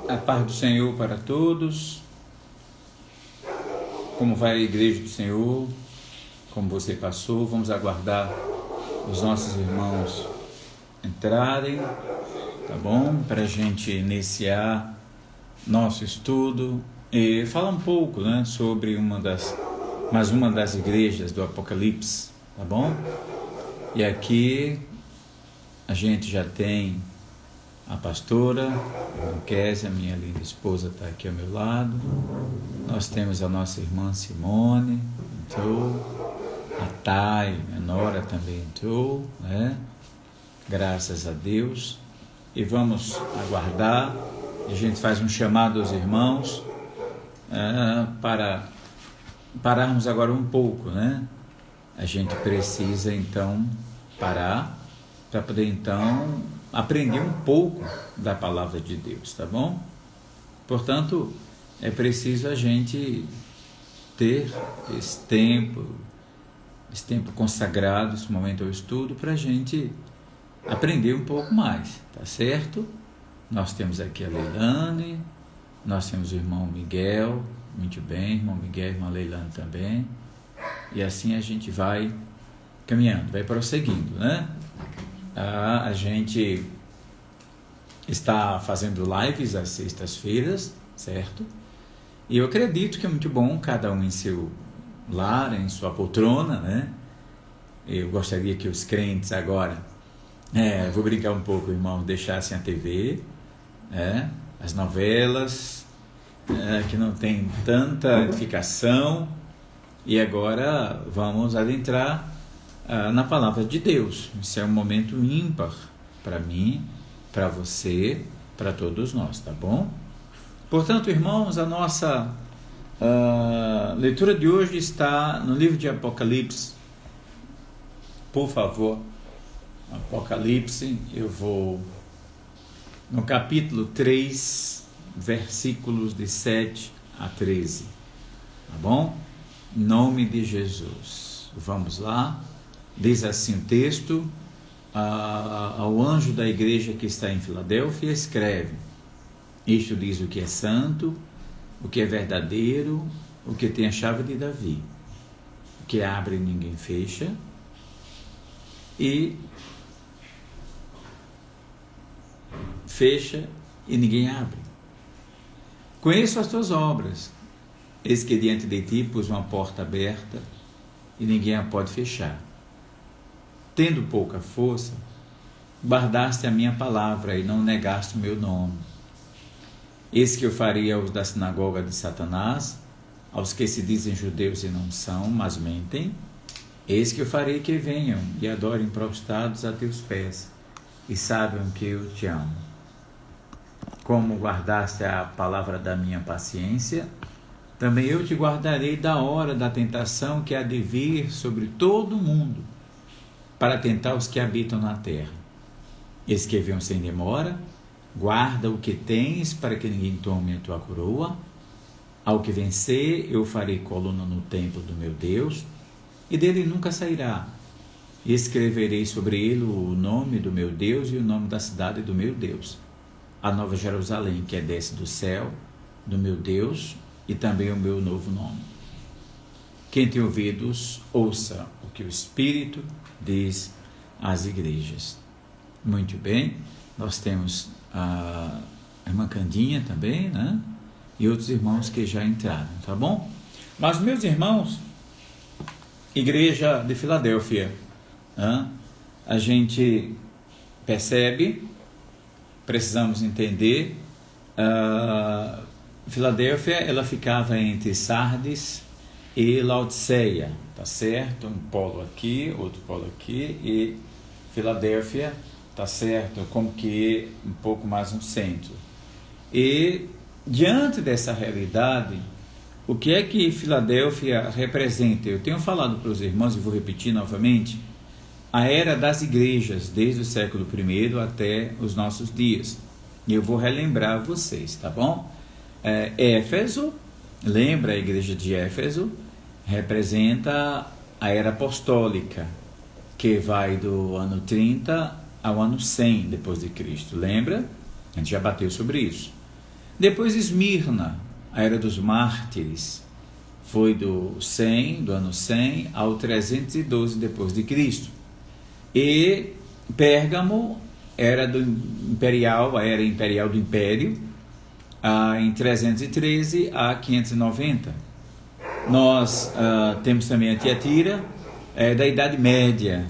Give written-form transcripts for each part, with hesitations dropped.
A paz do Senhor para todos. Como vai a igreja do Senhor? Como você passou? Vamos aguardar os nossos irmãos entrarem, tá bom? Para a gente iniciar nosso estudo e falar um pouco, né, sobre mais uma das igrejas do Apocalipse, tá bom? E aqui a gente já tem a pastora, a Kézia, minha linda esposa, está aqui ao meu lado. Nós temos a nossa irmã Simone, entrou. A Thay, a Nora, também entrou, né? Graças a Deus. E vamos aguardar. A gente faz um chamado aos irmãos para pararmos agora um pouco, né? A gente precisa então parar para poder então aprender um pouco da palavra de Deus, tá bom? Portanto, é preciso a gente ter esse tempo consagrado, esse momento ao estudo, para a gente aprender um pouco mais, tá certo? Nós temos aqui a Leilane, nós temos o irmão Miguel, muito bem, irmão Miguel, irmã Leilane também, e assim a gente vai caminhando, vai prosseguindo, né? A gente está fazendo lives às sextas-feiras, certo? E eu acredito que é muito bom cada um em seu lar, em sua poltrona, né? Eu gostaria que os crentes agora, vou brincar um pouco, irmão, deixassem a TV, as novelas, que não tem tanta edificação, e agora vamos adentrar na palavra de Deus. Isso é um momento ímpar para mim, para você, para todos nós, tá bom? Portanto, irmãos, a nossa leitura de hoje está no livro de Apocalipse. Por favor, Apocalipse, eu vou no capítulo 3, versículos de 7 a 13, tá bom? Em nome de Jesus. Vamos lá. Diz assim o texto: ao anjo da igreja que está em Filadélfia, escreve: isto diz o que é santo, o que é verdadeiro, o que tem a chave de Davi, o que abre e ninguém fecha, e fecha e ninguém abre. Conheço as tuas obras, eis que diante de ti pus uma porta aberta e ninguém a pode fechar. Tendo pouca força, guardaste a minha palavra e não negaste o meu nome. Eis que eu faria aos da sinagoga de Satanás, aos que se dizem judeus e não são, mas mentem, eis que eu farei que venham e adorem prostrados a teus pés, e saibam que eu te amo. Como guardaste a palavra da minha paciência, também eu te guardarei da hora da tentação que há de vir sobre todo o mundo, para tentar os que habitam na terra. Eis que venham sem demora, guarda o que tens, para que ninguém tome a tua coroa. Ao que vencer, eu farei coluna no templo do meu Deus, e dele nunca sairá. E escreverei sobre ele o nome do meu Deus e o nome da cidade do meu Deus, a nova Jerusalém, que desce do céu, do meu Deus, e também o meu novo nome. Quem tem ouvidos, ouça o que o Espírito diz às igrejas. Muito bem, nós temos a irmã Candinha também, né? E outros irmãos que já entraram, tá bom? Mas, meus irmãos, igreja de Filadélfia, a gente percebe, precisamos entender, Filadélfia, ela ficava entre Sardes e Laodiceia, tá certo? Um polo aqui, outro polo aqui, e Filadélfia, tá certo? Como que um pouco mais no centro. E diante dessa realidade, o que é que Filadélfia representa? Eu tenho falado para os irmãos e vou repetir novamente: a era das igrejas, desde o século I até os nossos dias. E eu vou relembrar vocês, tá bom? Éfeso, lembra a igreja de Éfeso? Representa a era apostólica, que vai do ano 30 ao ano 100 depois de Cristo, lembra? A gente já bateu sobre isso. Depois Esmirna, a era dos mártires, foi do ano 100 ao 312 depois de Cristo. E Pérgamo era a era imperial do Império, em 313 a 590. Nós temos também a Tiatira, da Idade Média.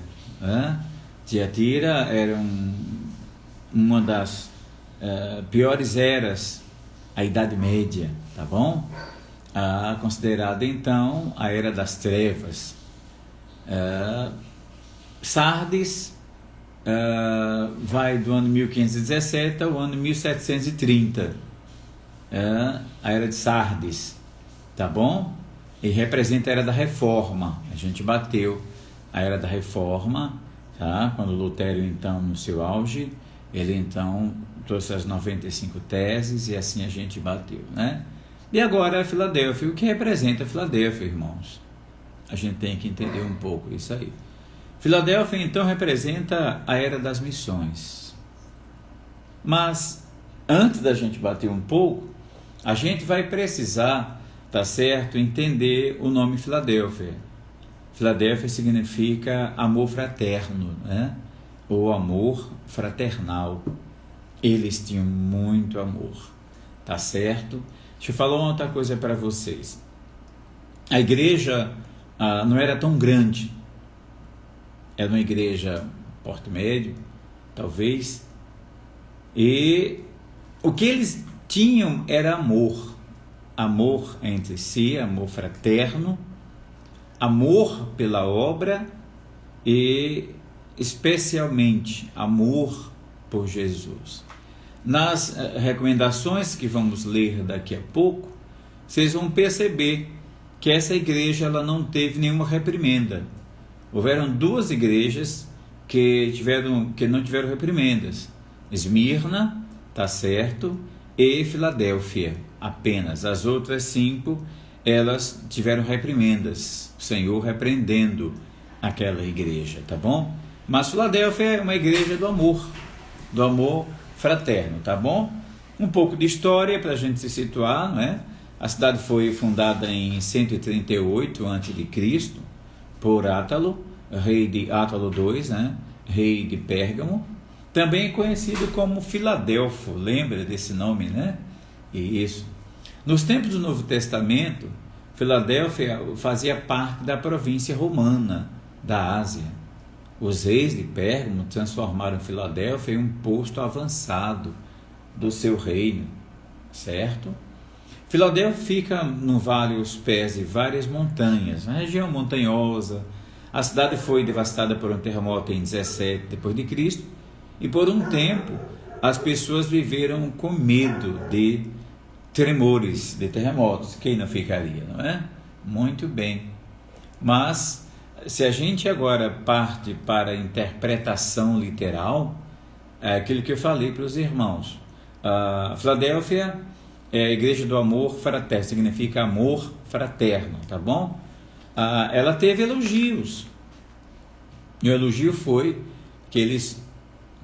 Tiatira era uma das piores eras, a Idade Média, tá bom? Considerada então a Era das Trevas. Sardes vai do ano 1517 ao ano 1730, a Era de Sardes, tá bom? E representa a Era da Reforma. A gente bateu a Era da Reforma, tá? Quando Lutero, então, no seu auge, ele então trouxe as 95 teses e assim a gente bateu, né? E agora a Filadélfia. O que representa a Filadélfia, irmãos? A gente tem que entender um pouco isso aí. Filadélfia, então, representa a Era das Missões. Mas, antes da gente bater um pouco, a gente vai precisar, tá certo, entender o nome Filadélfia. Filadélfia significa amor fraterno, né? Ou amor fraternal. Eles tinham muito amor, tá certo? Deixa eu falar uma outra coisa para vocês. A igreja não era tão grande. Era uma igreja porte médio, talvez. E o que eles tinham era amor. Amor entre si, amor fraterno, amor pela obra e especialmente amor por Jesus. Nas recomendações que vamos ler daqui a pouco, vocês vão perceber que essa igreja ela não teve nenhuma reprimenda. Houveram duas igrejas que não tiveram reprimendas: Esmirna, tá certo, e Filadélfia, apenas. As outras 5, elas tiveram reprimendas, o Senhor repreendendo aquela igreja, tá bom? Mas Filadélfia é uma igreja do amor fraterno, tá bom? Um pouco de história para a gente se situar, não é? A cidade foi fundada em 138 a.C. por Átalo, rei de Átalo II, né? Rei de Pérgamo, também conhecido como Filadelfo, lembra desse nome, né? E isso. Nos tempos do Novo Testamento, Filadélfia fazia parte da província romana da Ásia. Os reis de Pérgamo transformaram Filadélfia em um posto avançado do seu reino, certo? Filadélfia fica no vale aos pés de várias montanhas, uma região montanhosa. A cidade foi devastada por um terremoto em 17 d.C. e por um tempo as pessoas viveram com medo de tremores, de terremotos. Quem não ficaria, não é? Muito bem. Mas se a gente agora parte para a interpretação literal, é aquilo que eu falei para os irmãos. Filadélfia é a igreja do amor fraterno, significa amor fraterno, tá bom? Ela teve elogios. E o elogio foi que eles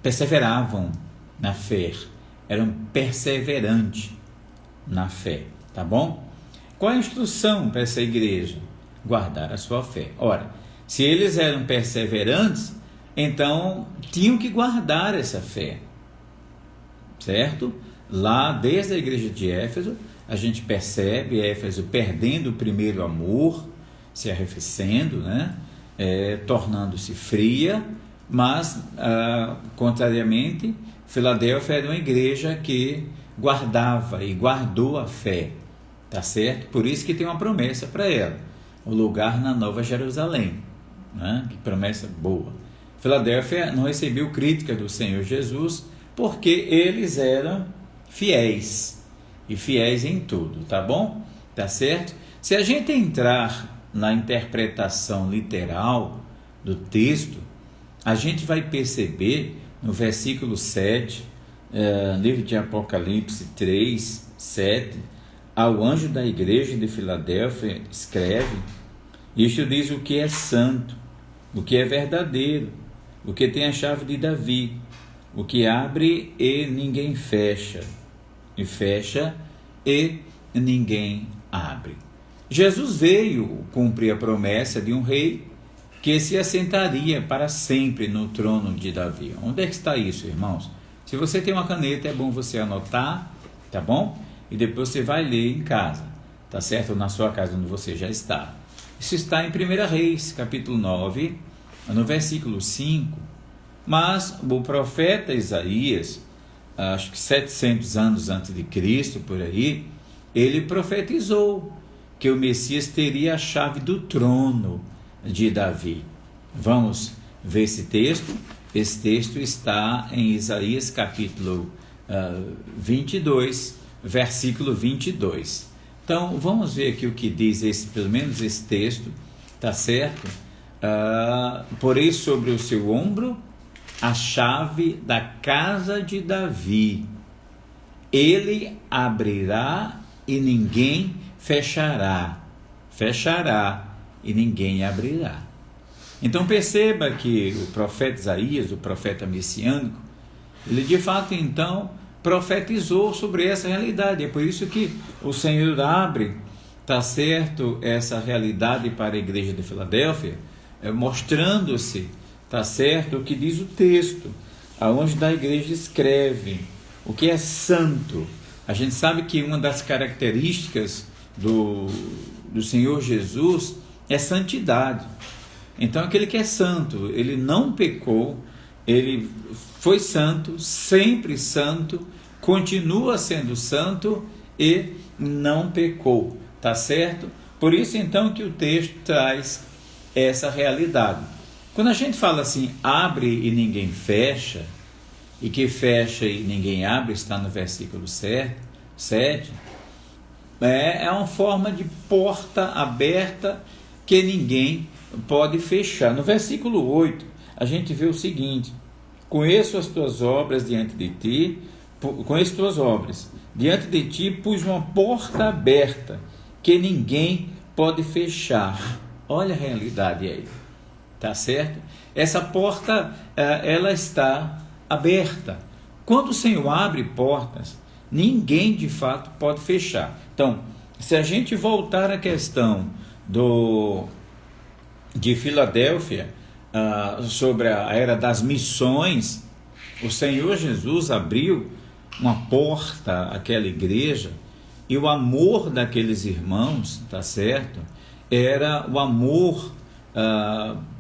perseveravam na fé, eram perseverantes na fé, tá bom? Qual a instrução para essa igreja? Guardar a sua fé. Ora, se eles eram perseverantes, então tinham que guardar essa fé, certo? Lá, desde a igreja de Éfeso, a gente percebe Éfeso perdendo o primeiro amor, se arrefecendo, né? Tornando-se fria, mas, contrariamente, Filadélfia era uma igreja que guardava e guardou a fé, tá certo? Por isso que tem uma promessa para ela, o lugar na Nova Jerusalém, né? Que promessa boa. Filadélfia não recebeu crítica do Senhor Jesus, porque eles eram fiéis, e fiéis em tudo, tá bom? Tá certo? Se a gente entrar na interpretação literal do texto, a gente vai perceber no versículo 7, livro de Apocalipse 3, 7, ao anjo da igreja de Filadélfia escreve: isto diz o que é santo, o que é verdadeiro, o que tem a chave de Davi, o que abre e ninguém fecha, e fecha, e ninguém abre. Jesus veio cumprir a promessa de um rei que se assentaria para sempre no trono de Davi. Onde é que está isso, irmãos? Se você tem uma caneta, é bom você anotar, tá bom? E depois você vai ler em casa, tá certo? Na sua casa onde você já está. Isso está em 1 Reis, capítulo 9, no versículo 5. Mas o profeta Isaías, acho que 700 anos antes de Cristo, por aí, ele profetizou que o Messias teria a chave do trono de Davi. Vamos ver esse texto? Esse texto está em Isaías capítulo 22, versículo 22. Então, vamos ver aqui o que diz pelo menos esse texto, tá certo? Porém sobre o seu ombro a chave da casa de Davi. Ele abrirá e ninguém fechará. Fechará e ninguém abrirá. Então perceba que o profeta Isaías, o profeta messiânico, ele de fato então profetizou sobre essa realidade. É por isso que o Senhor abre, tá certo, essa realidade para a igreja de Filadélfia, mostrando-se, tá certo, o que diz o texto, aonde da igreja escreve o que é santo. A gente sabe que uma das características do Senhor Jesus é santidade. Então aquele que é santo, ele não pecou, ele foi santo, sempre santo, continua sendo santo e não pecou, tá certo? Por isso então que o texto traz essa realidade. Quando a gente fala assim, abre e ninguém fecha, e que fecha e ninguém abre, está no versículo 7, é uma forma de porta aberta que ninguém pode fechar. No versículo 8, a gente vê o seguinte: conheço as tuas obras diante de ti, pus uma porta aberta que ninguém pode fechar. Olha a realidade aí, tá certo? Essa porta, ela está aberta. Quando o Senhor abre portas, ninguém de fato pode fechar. Então, se a gente voltar à questão de Filadélfia, sobre a era das missões, o Senhor Jesus abriu uma porta àquela igreja, e o amor daqueles irmãos, tá certo? Era o amor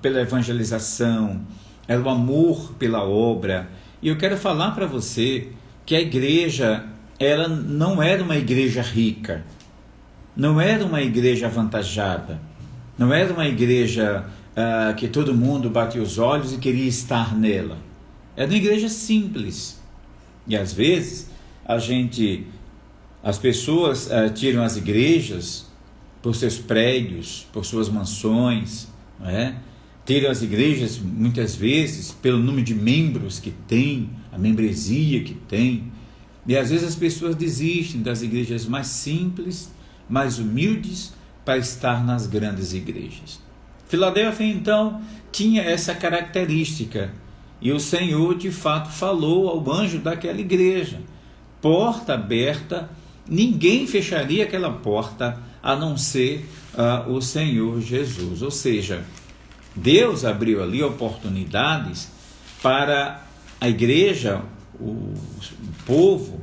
pela evangelização, era o amor pela obra. E eu quero falar para você que a igreja, ela não era uma igreja rica, não era uma igreja avantajada, não era uma igreja que todo mundo batia os olhos e queria estar nela. Era uma igreja simples. E às vezes as pessoas tiram as igrejas por seus prédios, por suas mansões, não é? Tiram as igrejas muitas vezes pelo número de membros que tem, a membresia que tem. E às vezes as pessoas desistem das igrejas mais simples, mais humildes, para estar nas grandes igrejas. Filadélfia então tinha essa característica, e o Senhor de fato falou ao anjo daquela igreja: porta aberta, ninguém fecharia aquela porta a não ser o Senhor Jesus. Ou seja, Deus abriu ali oportunidades para a igreja, o povo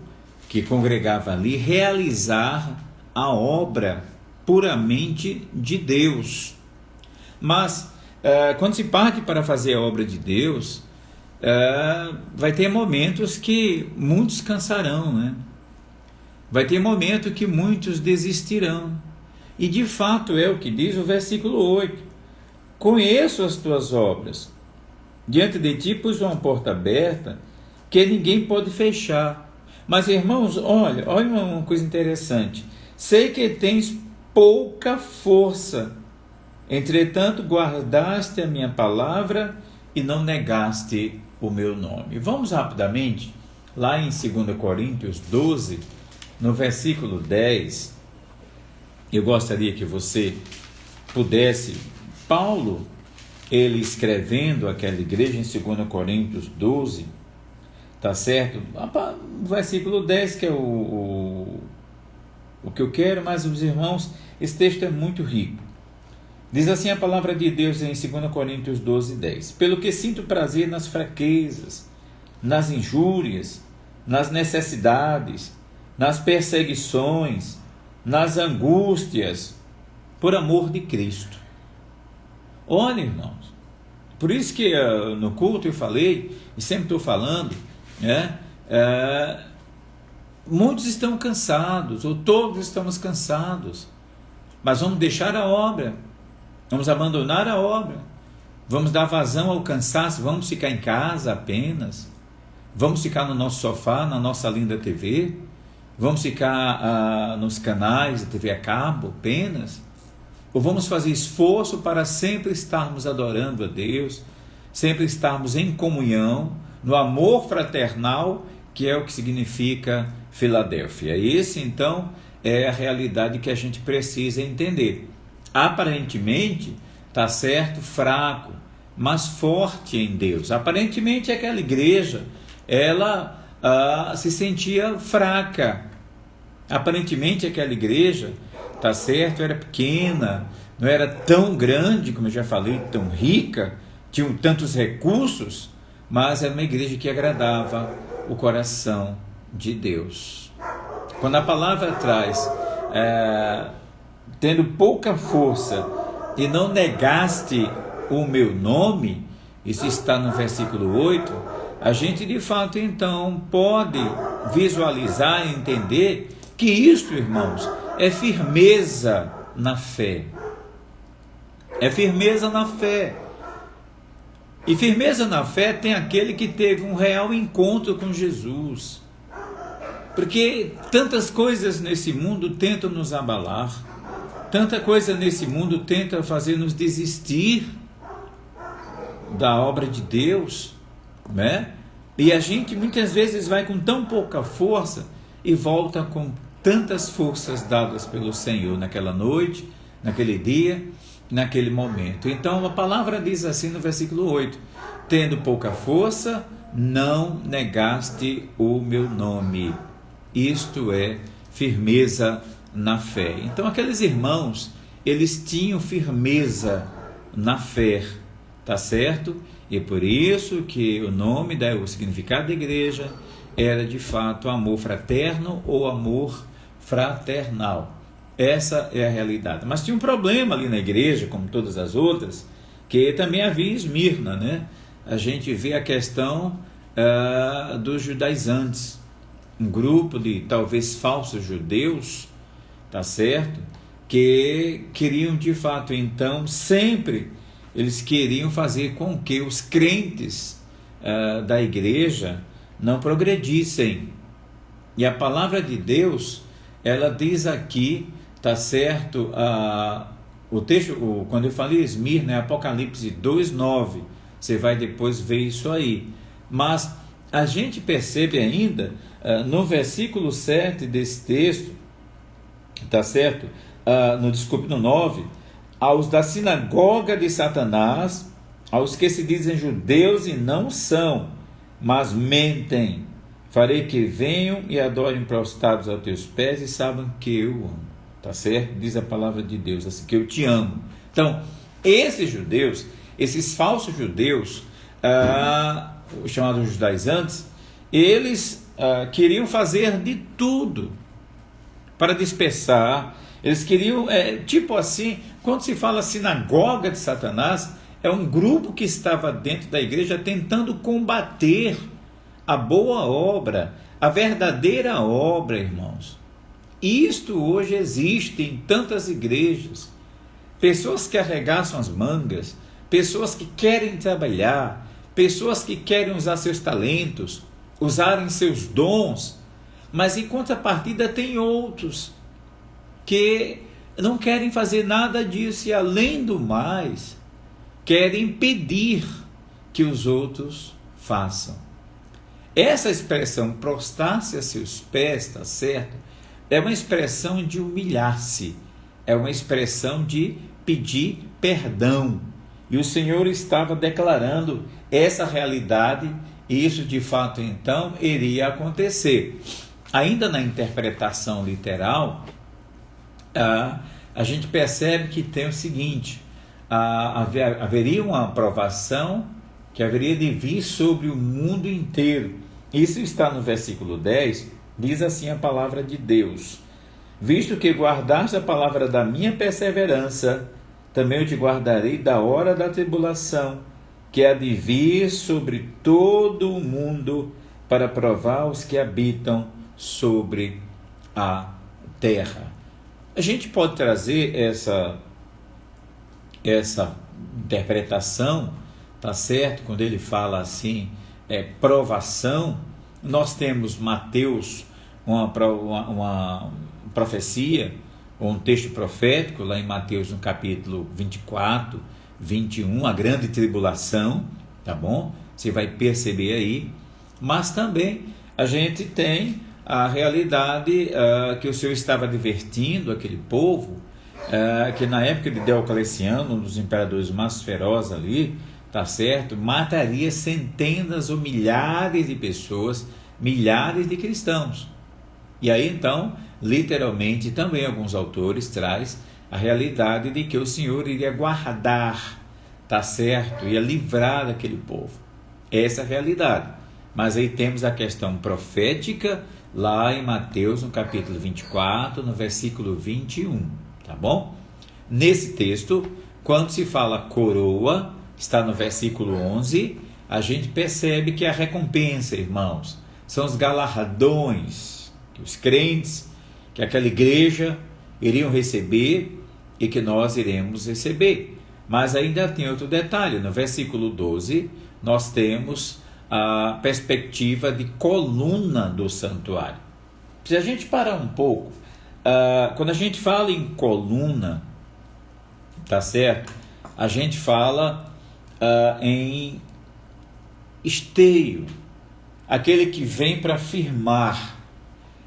que congregava ali, realizar a obra puramente de Deus. Mas quando se parte para fazer a obra de Deus, vai ter momentos que muitos cansarão, né? Vai ter momento que muitos desistirão. E de fato é o que diz o versículo 8: conheço as tuas obras, diante de ti pus uma porta aberta que ninguém pode fechar. Mas irmãos, olha uma coisa interessante: sei que tens pouca força, entretanto guardaste a minha palavra e não negaste o meu nome. Vamos rapidamente lá em 2 Coríntios 12, no versículo 10. Eu gostaria que você pudesse, Paulo, ele escrevendo aquela igreja em 2 Coríntios 12, tá certo? O versículo 10 que é o que eu quero, mas os irmãos, esse texto é muito rico. Diz assim a palavra de Deus em 2 Coríntios 12, 10. Pelo que sinto prazer nas fraquezas, nas injúrias, nas necessidades, nas perseguições, nas angústias, por amor de Cristo. Olha, irmãos, por isso que no culto eu falei, e sempre estou falando, né? Muitos estão cansados, ou todos estamos cansados, mas vamos deixar a obra, vamos abandonar a obra, vamos dar vazão ao cansaço, vamos ficar em casa apenas, vamos ficar no nosso sofá, na nossa linda TV, vamos ficar nos canais de TV a cabo apenas, ou vamos fazer esforço para sempre estarmos adorando a Deus, sempre estarmos em comunhão, no amor fraternal, que é o que significa Filadélfia. Esse, então, é a realidade que a gente precisa entender. Aparentemente, está certo, fraco, mas forte em Deus. Aparentemente, aquela igreja, ela se sentia fraca. Aparentemente, aquela igreja, está certo, era pequena, não era tão grande, como eu já falei, tão rica, tinham tantos recursos, mas era uma igreja que agradava o coração de Deus. Quando a palavra traz, tendo pouca força, e não negaste o meu nome, isso está no versículo 8, a gente de fato então pode visualizar e entender que isto, irmãos, é firmeza na fé. É firmeza na fé. E firmeza na fé tem aquele que teve um real encontro com Jesus. Porque tantas coisas nesse mundo tentam nos abalar, tanta coisa nesse mundo tenta fazer-nos desistir da obra de Deus, né? E a gente muitas vezes vai com tão pouca força e volta com tantas forças dadas pelo Senhor naquela noite, naquele dia, naquele momento. Então a palavra diz assim no versículo 8: tendo pouca força, não negaste o meu nome. Isto é firmeza na fé. Então aqueles irmãos, eles tinham firmeza na fé, tá certo? E é por isso que o nome, o significado da igreja era de fato amor fraterno ou amor fraternal. Essa é a realidade. Mas tinha um problema ali na igreja, como todas as outras, que também havia em Esmirna, né? A gente vê a questão dos judaizantes, um grupo de talvez falsos judeus, tá certo? Que queriam de fato então sempre eles queriam fazer com que os crentes da igreja não progredissem. E a palavra de Deus, ela diz aqui, tá certo? O texto, quando eu falei Esmirna, é Apocalipse 2:9. Você vai depois ver isso aí. Mas a gente percebe ainda no versículo 7 desse texto, tá certo? No 9, aos da sinagoga de Satanás, aos que se dizem judeus e não são, mas mentem, farei que venham e adorem prostrados aos teus pés e saibam que eu amo, tá certo? Diz a palavra de Deus, assim, que eu te amo. Então, esses judeus, esses falsos judeus, os chamados judaizantes, eles queriam fazer de tudo para dispersar. Eles queriam, tipo assim, quando se fala sinagoga de Satanás, é um grupo que estava dentro da igreja tentando combater a boa obra, a verdadeira obra, irmãos. Isto hoje existe em tantas igrejas. Pessoas que arregaçam as mangas, pessoas que querem trabalhar, pessoas que querem usar seus talentos, usarem seus dons, mas em contrapartida tem outros que não querem fazer nada disso e, além do mais, querem impedir que os outros façam. Essa expressão, prostrar-se a seus pés, tá certo? É uma expressão de humilhar-se, é uma expressão de pedir perdão. E o Senhor estava declarando essa realidade e isso de fato então iria acontecer. Ainda na interpretação literal, a gente percebe que tem o seguinte: haveria uma aprovação que haveria de vir sobre o mundo inteiro. Isso está no versículo 10, diz assim a palavra de Deus: visto que guardaste a palavra da minha perseverança, também eu te guardarei da hora da tribulação, que há de vir sobre todo o mundo, para provar os que habitam sobre a terra. A gente pode trazer essa interpretação, tá certo? Quando ele fala assim, provação, nós temos Mateus, uma profecia, ou um texto profético, lá em Mateus, no capítulo 24, 21, a grande tribulação, tá bom? Você vai perceber aí. Mas também a gente tem a realidade que o Senhor estava advertindo aquele povo, que na época de Diocleciano, um dos imperadores mais ferozes ali, tá certo? Mataria centenas ou milhares de pessoas, milhares de cristãos. E aí então, literalmente, também alguns autores traz a realidade de que o Senhor iria guardar, tá certo? Ia livrar aquele povo. Essa é a realidade. Mas aí temos a questão profética lá em Mateus, no capítulo 24, no versículo 21, tá bom? Nesse texto, quando se fala coroa, está no versículo 11, a gente percebe que a recompensa, irmãos, são os galardões que os crentes, que aquela igreja iriam receber e que nós iremos receber. Mas ainda tem outro detalhe: no versículo 12, nós temos a perspectiva de coluna do santuário. Se a gente parar um pouco, quando a gente fala em coluna, tá certo? A gente fala em esteio, aquele que vem para firmar.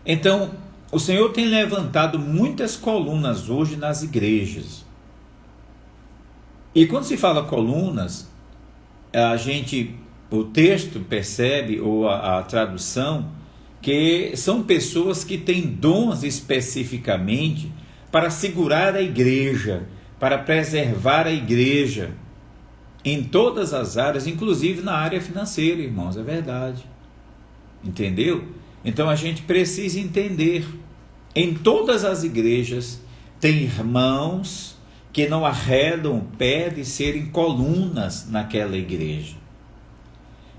Então, o Senhor tem levantado muitas colunas hoje nas igrejas. E quando se fala colunas, o texto percebe, ou a tradução, que são pessoas que têm dons especificamente para segurar a igreja, para preservar a igreja, em todas as áreas, inclusive na área financeira, irmãos, é verdade. Entendeu? Então a gente precisa entender, em todas as igrejas tem irmãos que não arredam o pé de serem colunas naquela igreja,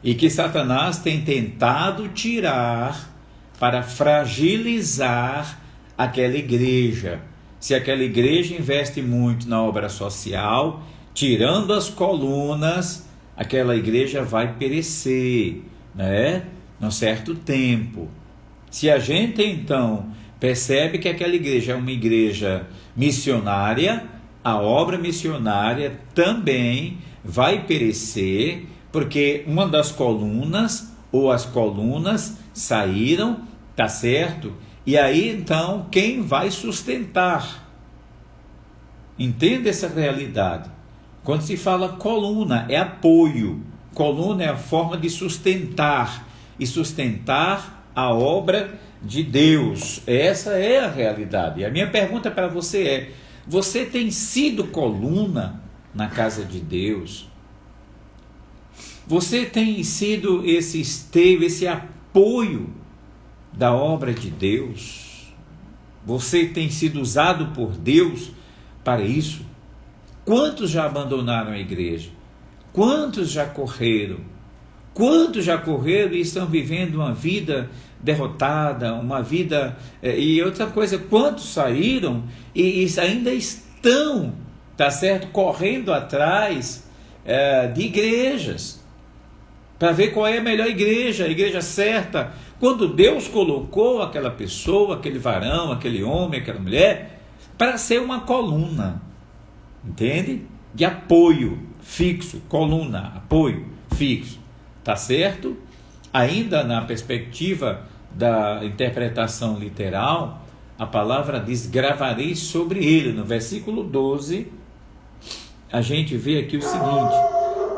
e que Satanás tem tentado tirar para fragilizar aquela igreja. Se aquela igreja investe muito na obra social, tirando as colunas, aquela igreja vai perecer, né? Num certo tempo. Se a gente então percebe que aquela igreja é uma igreja missionária, a obra missionária também vai perecer, porque uma das colunas, ou as colunas, saíram, tá certo? E aí então, quem vai sustentar? Entenda essa realidade. Quando se fala coluna, é apoio. Coluna é a forma de sustentar, e sustentar a obra de Deus. Essa é a realidade. E a minha pergunta para você é: você tem sido coluna na casa de Deus? Você tem sido esse esteio, esse apoio da obra de Deus? Você tem sido usado por Deus para isso? Quantos já abandonaram a igreja? Quantos já correram? Quantos já correram e estão vivendo uma vida derrotada, uma vida... E outra coisa, quantos saíram e ainda estão, tá certo, correndo atrás de igrejas, para ver qual é a melhor igreja, a igreja certa, quando Deus colocou aquela pessoa, aquele varão, aquele homem, aquela mulher, para ser uma coluna, entende? De apoio fixo, coluna, apoio fixo, tá certo? Ainda na perspectiva da interpretação literal, a palavra diz: gravarei sobre ele. No versículo 12, a gente vê aqui o seguinte: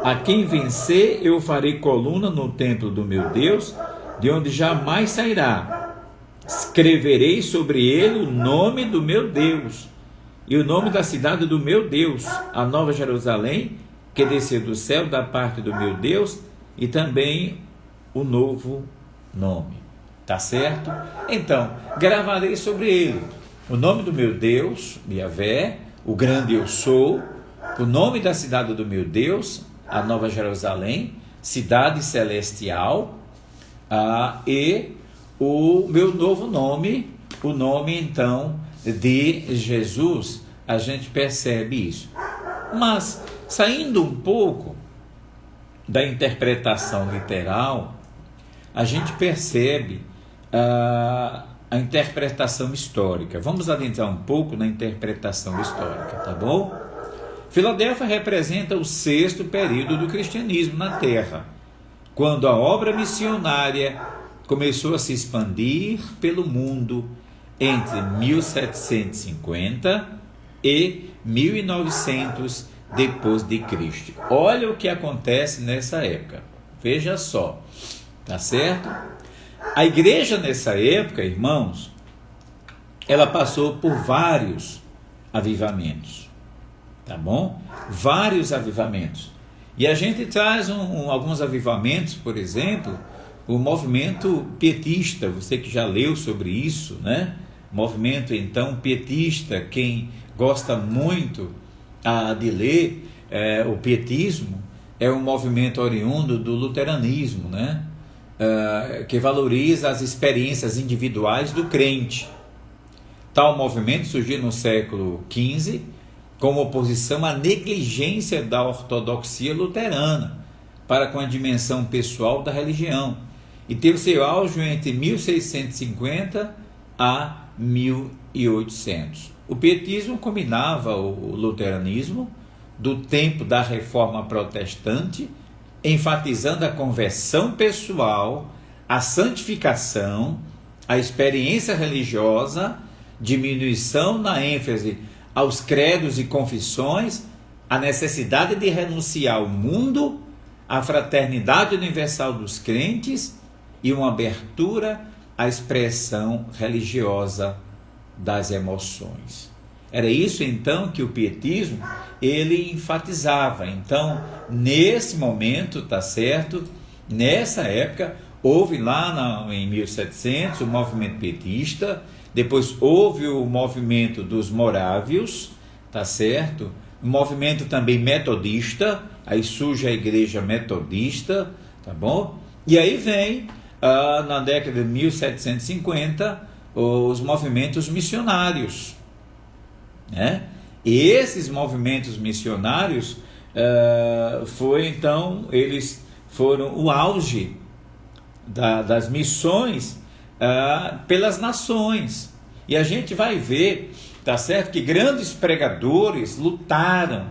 A quem vencer, eu farei coluna no templo do meu Deus, de onde jamais sairá. Escreverei sobre ele o nome do meu Deus e o nome da cidade do meu Deus, a Nova Jerusalém, que desceu do céu da parte do meu Deus, e também o novo nome. Tá certo? Então, gravarei sobre ele o nome do meu Deus, Yahvé, o grande eu sou, o nome da cidade do meu Deus, a Nova Jerusalém, cidade celestial, e o meu novo nome, o nome então de Jesus. A gente percebe isso. Mas, saindo um pouco da interpretação literal, a gente percebe a interpretação histórica. Vamos adentrar um pouco na interpretação histórica, tá bom? Filadélfia representa o sexto período do cristianismo na Terra, quando a obra missionária começou a se expandir pelo mundo entre 1750 e 1900 depois de Cristo. Olha o que acontece nessa época. Veja só, tá certo? A igreja nessa época, irmãos, ela passou por vários avivamentos, tá bom? Vários avivamentos. E a gente traz alguns avivamentos, por exemplo, o movimento pietista, você que já leu sobre isso, né? Movimento, então, pietista, quem gosta muito de ler o pietismo, é um movimento oriundo do luteranismo, né? Que valoriza as experiências individuais do crente. Tal movimento surgiu no século XV como oposição à negligência da ortodoxia luterana para com a dimensão pessoal da religião, e teve seu auge entre 1650 a 1800. O pietismo combinava o luteranismo do tempo da Reforma Protestante, enfatizando a conversão pessoal, a santificação, a experiência religiosa, diminuição na ênfase aos credos e confissões, a necessidade de renunciar ao mundo, a fraternidade universal dos crentes e uma abertura à expressão religiosa das emoções. Era isso então que o pietismo ele enfatizava. Então, nesse momento, tá certo? Nessa época, houve lá em 1700 o movimento pietista, depois houve o movimento dos morávios, tá certo? O movimento também metodista, aí surge a igreja metodista, tá bom? E aí vem, na década de 1750, os movimentos missionários, né? E esses movimentos missionários eles foram o auge das missões pelas nações. E a gente vai ver, tá certo, que grandes pregadores lutaram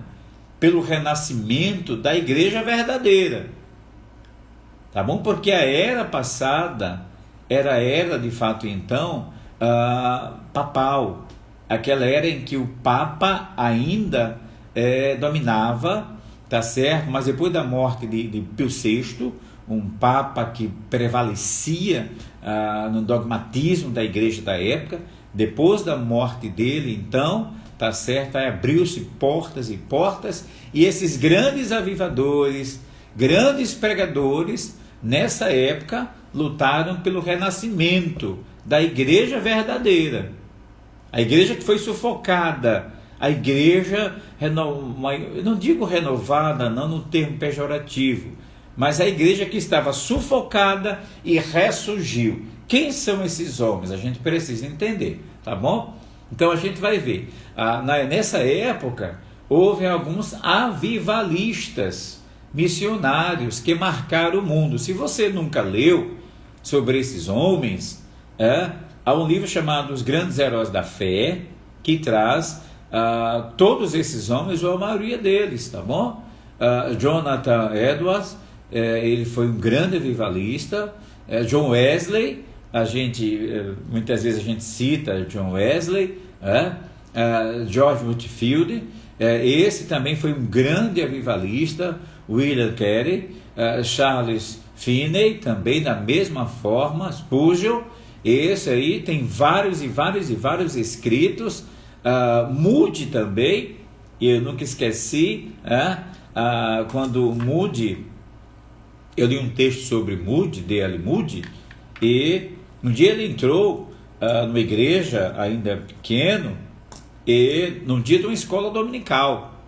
pelo renascimento da igreja verdadeira, tá bom? Porque a era passada era a era, de fato, então, papal, aquela era em que o Papa ainda dominava, tá certo? Mas depois da morte de Pio VI, um Papa que prevalecia no dogmatismo da igreja da época, depois da morte dele, então, tá certo? Aí abriu-se portas e portas, e esses grandes avivadores, grandes pregadores, nessa época, lutaram pelo renascimento da igreja verdadeira. A igreja que foi sufocada, a igreja, eu não digo renovada, não no termo pejorativo, mas a igreja que estava sufocada e ressurgiu. Quem são esses homens? A gente precisa entender, tá bom? Então a gente vai ver. Nessa época, houve alguns avivalistas, missionários que marcaram o mundo. Se você nunca leu sobre esses homens, há um livro chamado Os Grandes Heróis da Fé, que traz todos esses homens, ou a maioria deles, tá bom? Jonathan Edwards, ele foi um grande avivalista. John Wesley, muitas vezes a gente cita John Wesley, George Whitefield, Esse também foi um grande avivalista, William Carey, Charles Finney, também da mesma forma, Spurgeon. Esse aí tem vários escritos. Moody também, eu nunca esqueci, quando Moody, eu li um texto sobre Moody, D.L. Moody, e um dia ele entrou numa igreja ainda pequeno, e num dia de uma escola dominical.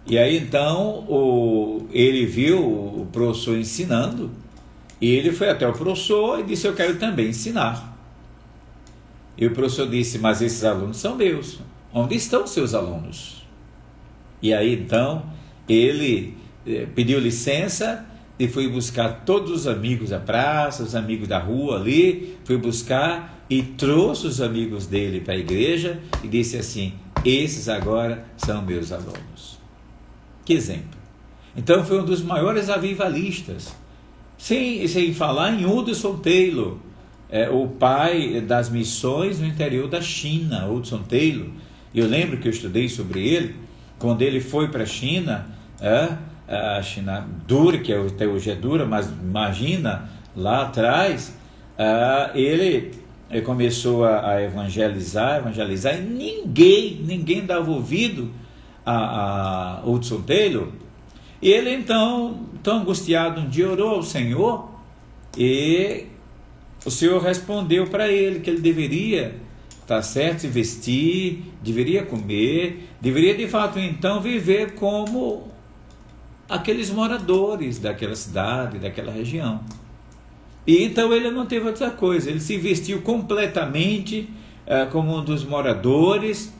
E aí então ele viu o professor ensinando, e ele foi até o professor e disse: eu quero também ensinar. E o professor disse: mas esses alunos são meus, onde estão seus alunos? E aí então ele pediu licença e foi buscar todos os amigos da praça, os amigos da rua ali, foi buscar e trouxe os amigos dele para a igreja e disse assim: esses agora são meus alunos. Que exemplo! Então foi um dos maiores avivalistas, sem falar em Hudson Taylor, o pai das missões no interior da China. Hudson Taylor, eu lembro que eu estudei sobre ele, quando ele foi para a China, a China dura, que até hoje é dura, mas imagina, lá atrás, ele começou a evangelizar, e ninguém dava ouvido a Hudson Taylor. E ele então, tão angustiado, um dia orou ao Senhor, e o Senhor respondeu para ele que ele deveria, tá certo, se vestir, deveria comer, deveria de fato então viver como aqueles moradores daquela cidade, daquela região. E então ele não teve outra coisa, ele se vestiu completamente como um dos moradores,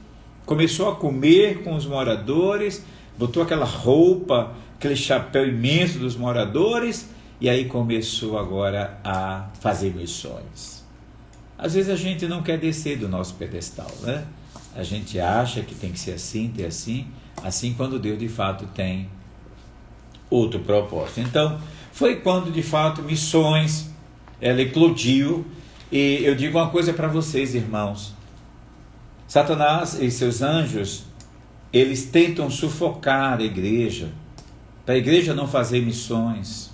começou a comer com os moradores, botou aquela roupa, aquele chapéu imenso dos moradores, e aí começou agora a fazer missões. Às vezes a gente não quer descer do nosso pedestal, né? A gente acha que tem que ser assim, ter assim quando Deus de fato tem outro propósito. Então, foi quando de fato missões, ela eclodiu. E eu digo uma coisa para vocês, irmãos: Satanás e seus anjos, eles tentam sufocar a igreja, para a igreja não fazer missões.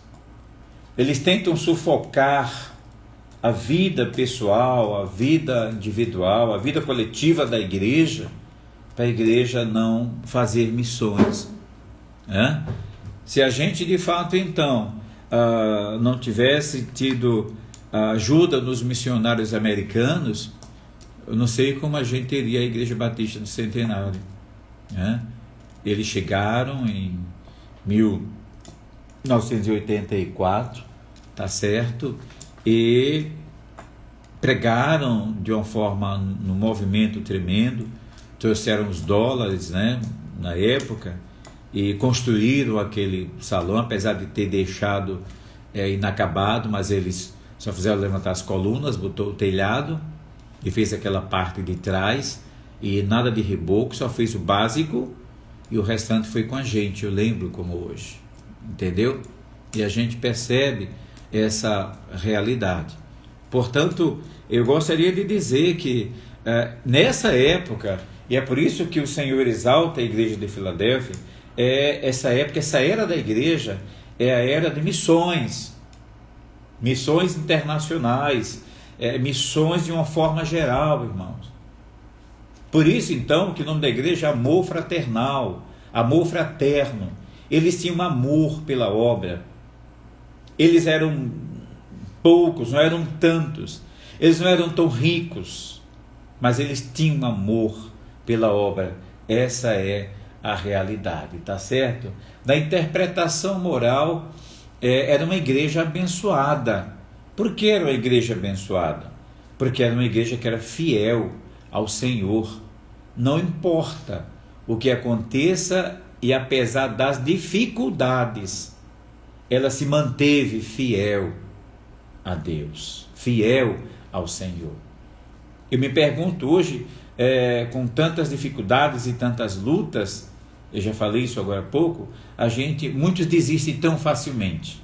Eles tentam sufocar a vida pessoal, a vida individual, a vida coletiva da igreja, para a igreja não fazer missões. Se a gente de fato então não tivesse tido ajuda dos missionários americanos, eu não sei como a gente teria a Igreja Batista do Centenário. Eles chegaram em 1984, tá certo? E pregaram de uma forma, num movimento tremendo, trouxeram os dólares, né, na época, e construíram aquele salão, apesar de ter deixado inacabado, mas eles só fizeram levantar as colunas, botou o telhado e fez aquela parte de trás, e nada de reboco, só fez o básico, e o restante foi com a gente. Eu lembro como hoje, entendeu? E a gente percebe essa realidade. Portanto, eu gostaria de dizer que nessa época, e é por isso que o Senhor exalta a igreja de Filadélfia, essa época, essa era da igreja é a era de missões internacionais, missões de uma forma geral, irmãos. Por isso então que o nome da igreja é amor fraternal, amor fraterno. Eles tinham amor pela obra. Eles eram poucos, não eram tantos, eles não eram tão ricos, mas eles tinham amor pela obra. Essa é a realidade, tá certo? Na interpretação moral, era uma igreja abençoada. Por que era uma igreja abençoada? Porque era uma igreja que era fiel ao Senhor. Não importa o que aconteça, e apesar das dificuldades, ela se manteve fiel a Deus, fiel ao Senhor. Eu me pergunto hoje, com tantas dificuldades e tantas lutas, eu já falei isso agora há pouco, muitos desistem tão facilmente.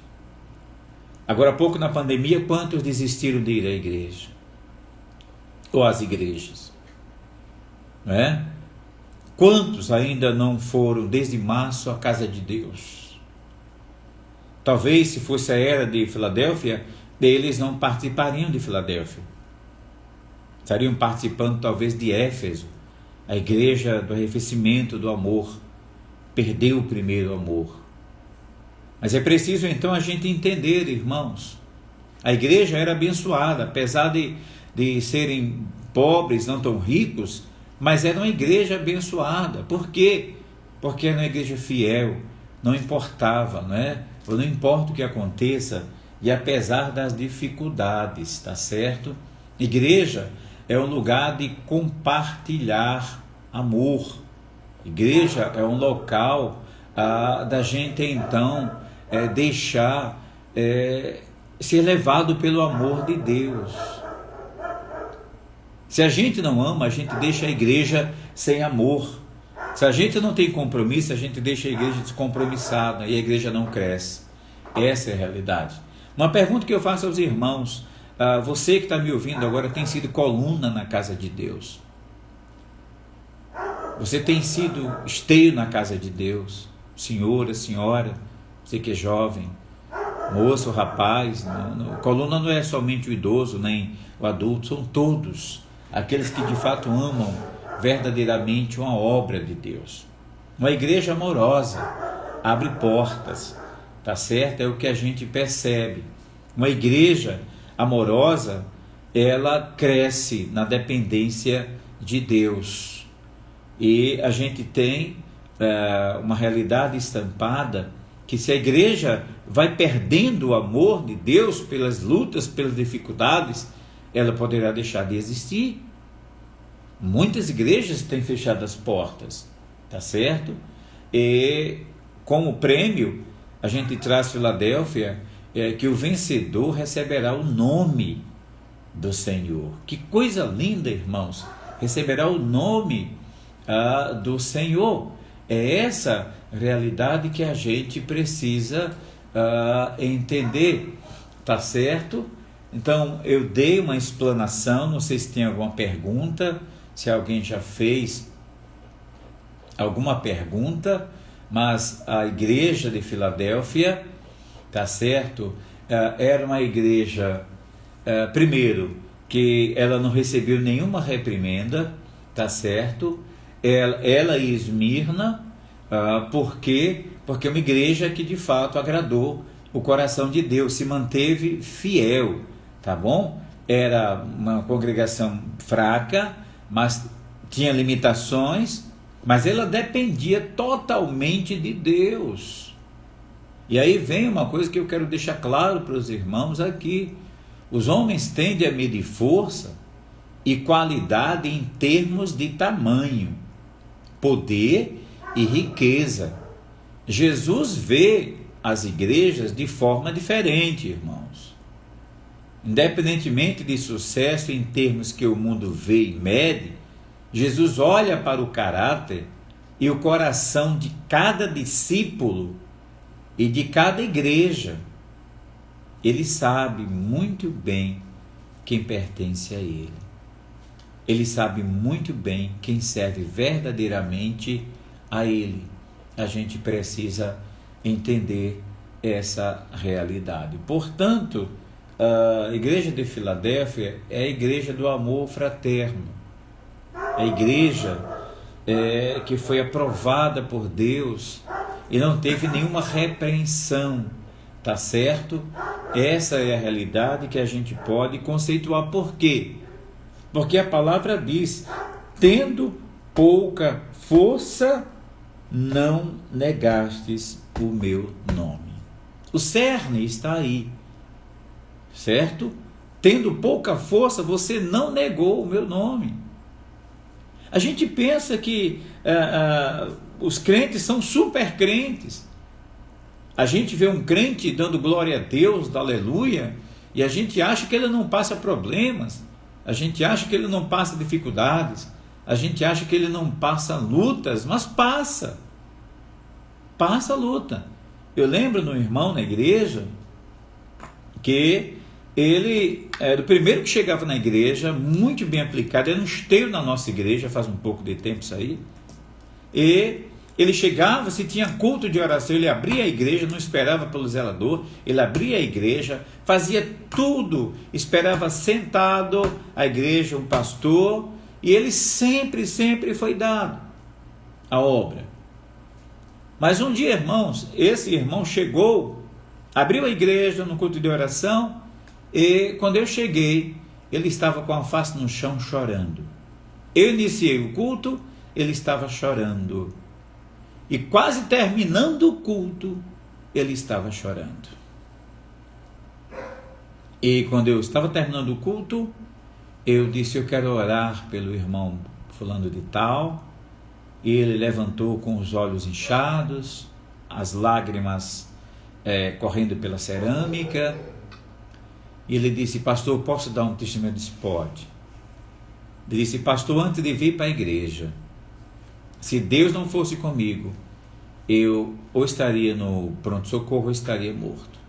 Agora há pouco na pandemia, quantos desistiram de ir à igreja? Ou às igrejas? Não é? Quantos ainda não foram desde março à casa de Deus? Talvez se fosse a era de Filadélfia, eles não participariam de Filadélfia. Estariam participando talvez de Éfeso, a igreja do arrefecimento do amor. Perdeu o primeiro amor. Mas é preciso então a gente entender, irmãos, a igreja era abençoada, apesar de serem pobres, não tão ricos, mas era uma igreja abençoada. Por quê? Porque era uma igreja fiel, não importava, não é? Ou não importa o que aconteça, e apesar das dificuldades, tá certo? Igreja é um lugar de compartilhar amor. Igreja é um local da gente então deixar ser levado pelo amor de Deus. Se a gente não ama, a gente deixa a igreja sem amor. Se a gente não tem compromisso, a gente deixa a igreja descompromissada e a igreja não cresce. Essa é a realidade. Uma pergunta que eu faço aos irmãos: você que está me ouvindo agora tem sido coluna na casa de Deus? Você tem sido esteio na casa de Deus? Senhora, senhora, você que é jovem, moço, rapaz, coluna não é somente o idoso, nem o adulto, são todos aqueles que de fato amam verdadeiramente uma obra de Deus. Uma igreja amorosa abre portas, tá certo? É o que a gente percebe. Uma igreja amorosa, ela cresce na dependência de Deus. E a gente tem uma realidade estampada que se a igreja vai perdendo o amor de Deus pelas lutas, pelas dificuldades, ela poderá deixar de existir. Muitas igrejas têm fechado as portas, tá certo? E como prêmio, a gente traz Filadélfia, que o vencedor receberá o nome do Senhor. Que coisa linda, irmãos! Receberá o nome do Senhor. É essa realidade que a gente precisa entender, tá certo? Então, eu dei uma explanação, não sei se tem alguma pergunta, se alguém já fez alguma pergunta, mas a igreja de Filadélfia, tá certo? Era uma igreja, primeiro, que ela não recebeu nenhuma reprimenda, tá certo? Ela e Esmirna, por quê? Porque é uma igreja que de fato agradou o coração de Deus, se manteve fiel, tá bom? Era uma congregação fraca, mas tinha limitações, mas ela dependia totalmente de Deus. E aí vem uma coisa que eu quero deixar claro para os irmãos aqui: os homens tendem a medir força e qualidade em termos de tamanho, poder e riqueza. Jesus vê as igrejas de forma diferente, irmãos. Independentemente de sucesso em termos que o mundo vê e mede, Jesus olha para o caráter e o coração de cada discípulo e de cada igreja. Ele sabe muito bem quem pertence a Ele. Ele sabe muito bem quem serve verdadeiramente a Ele. A gente precisa entender essa realidade. Portanto, a igreja de Filadélfia é a igreja do amor fraterno. A igreja que foi aprovada por Deus e não teve nenhuma repreensão, tá certo? Essa é a realidade que a gente pode conceituar. Por quê? Porque a palavra diz: tendo pouca força, não negastes o meu nome. O cerne está aí, certo? Tendo pouca força, você não negou o meu nome. A gente pensa que os crentes são super crentes. A gente vê um crente dando glória a Deus, aleluia, e a gente acha que ele não passa problemas, a gente acha que ele não passa dificuldades, a gente acha que ele não passa lutas, mas passa luta. Eu lembro de um irmão na igreja que ele era o primeiro que chegava na igreja, muito bem aplicado, era um esteio na nossa igreja, faz um pouco de tempo isso aí, e ele chegava, se tinha culto de oração, ele abria a igreja, não esperava pelo zelador, ele abria a igreja, fazia tudo, esperava sentado a igreja, um pastor, e ele sempre foi dado a obra. Mas um dia, irmãos, esse irmão chegou, abriu a igreja no culto de oração, e quando eu cheguei, ele estava com a face no chão chorando. Eu iniciei o culto, ele estava chorando. E quase terminando o culto, ele estava chorando. E quando eu estava terminando o culto, eu disse: eu quero orar pelo irmão fulano de tal. E ele levantou com os olhos inchados, as lágrimas correndo pela cerâmica. E ele disse: pastor, posso dar um testemunho? Eu disse: pode. Ele disse: pastor, antes de vir para a igreja, se Deus não fosse comigo, eu ou estaria no pronto-socorro ou estaria morto.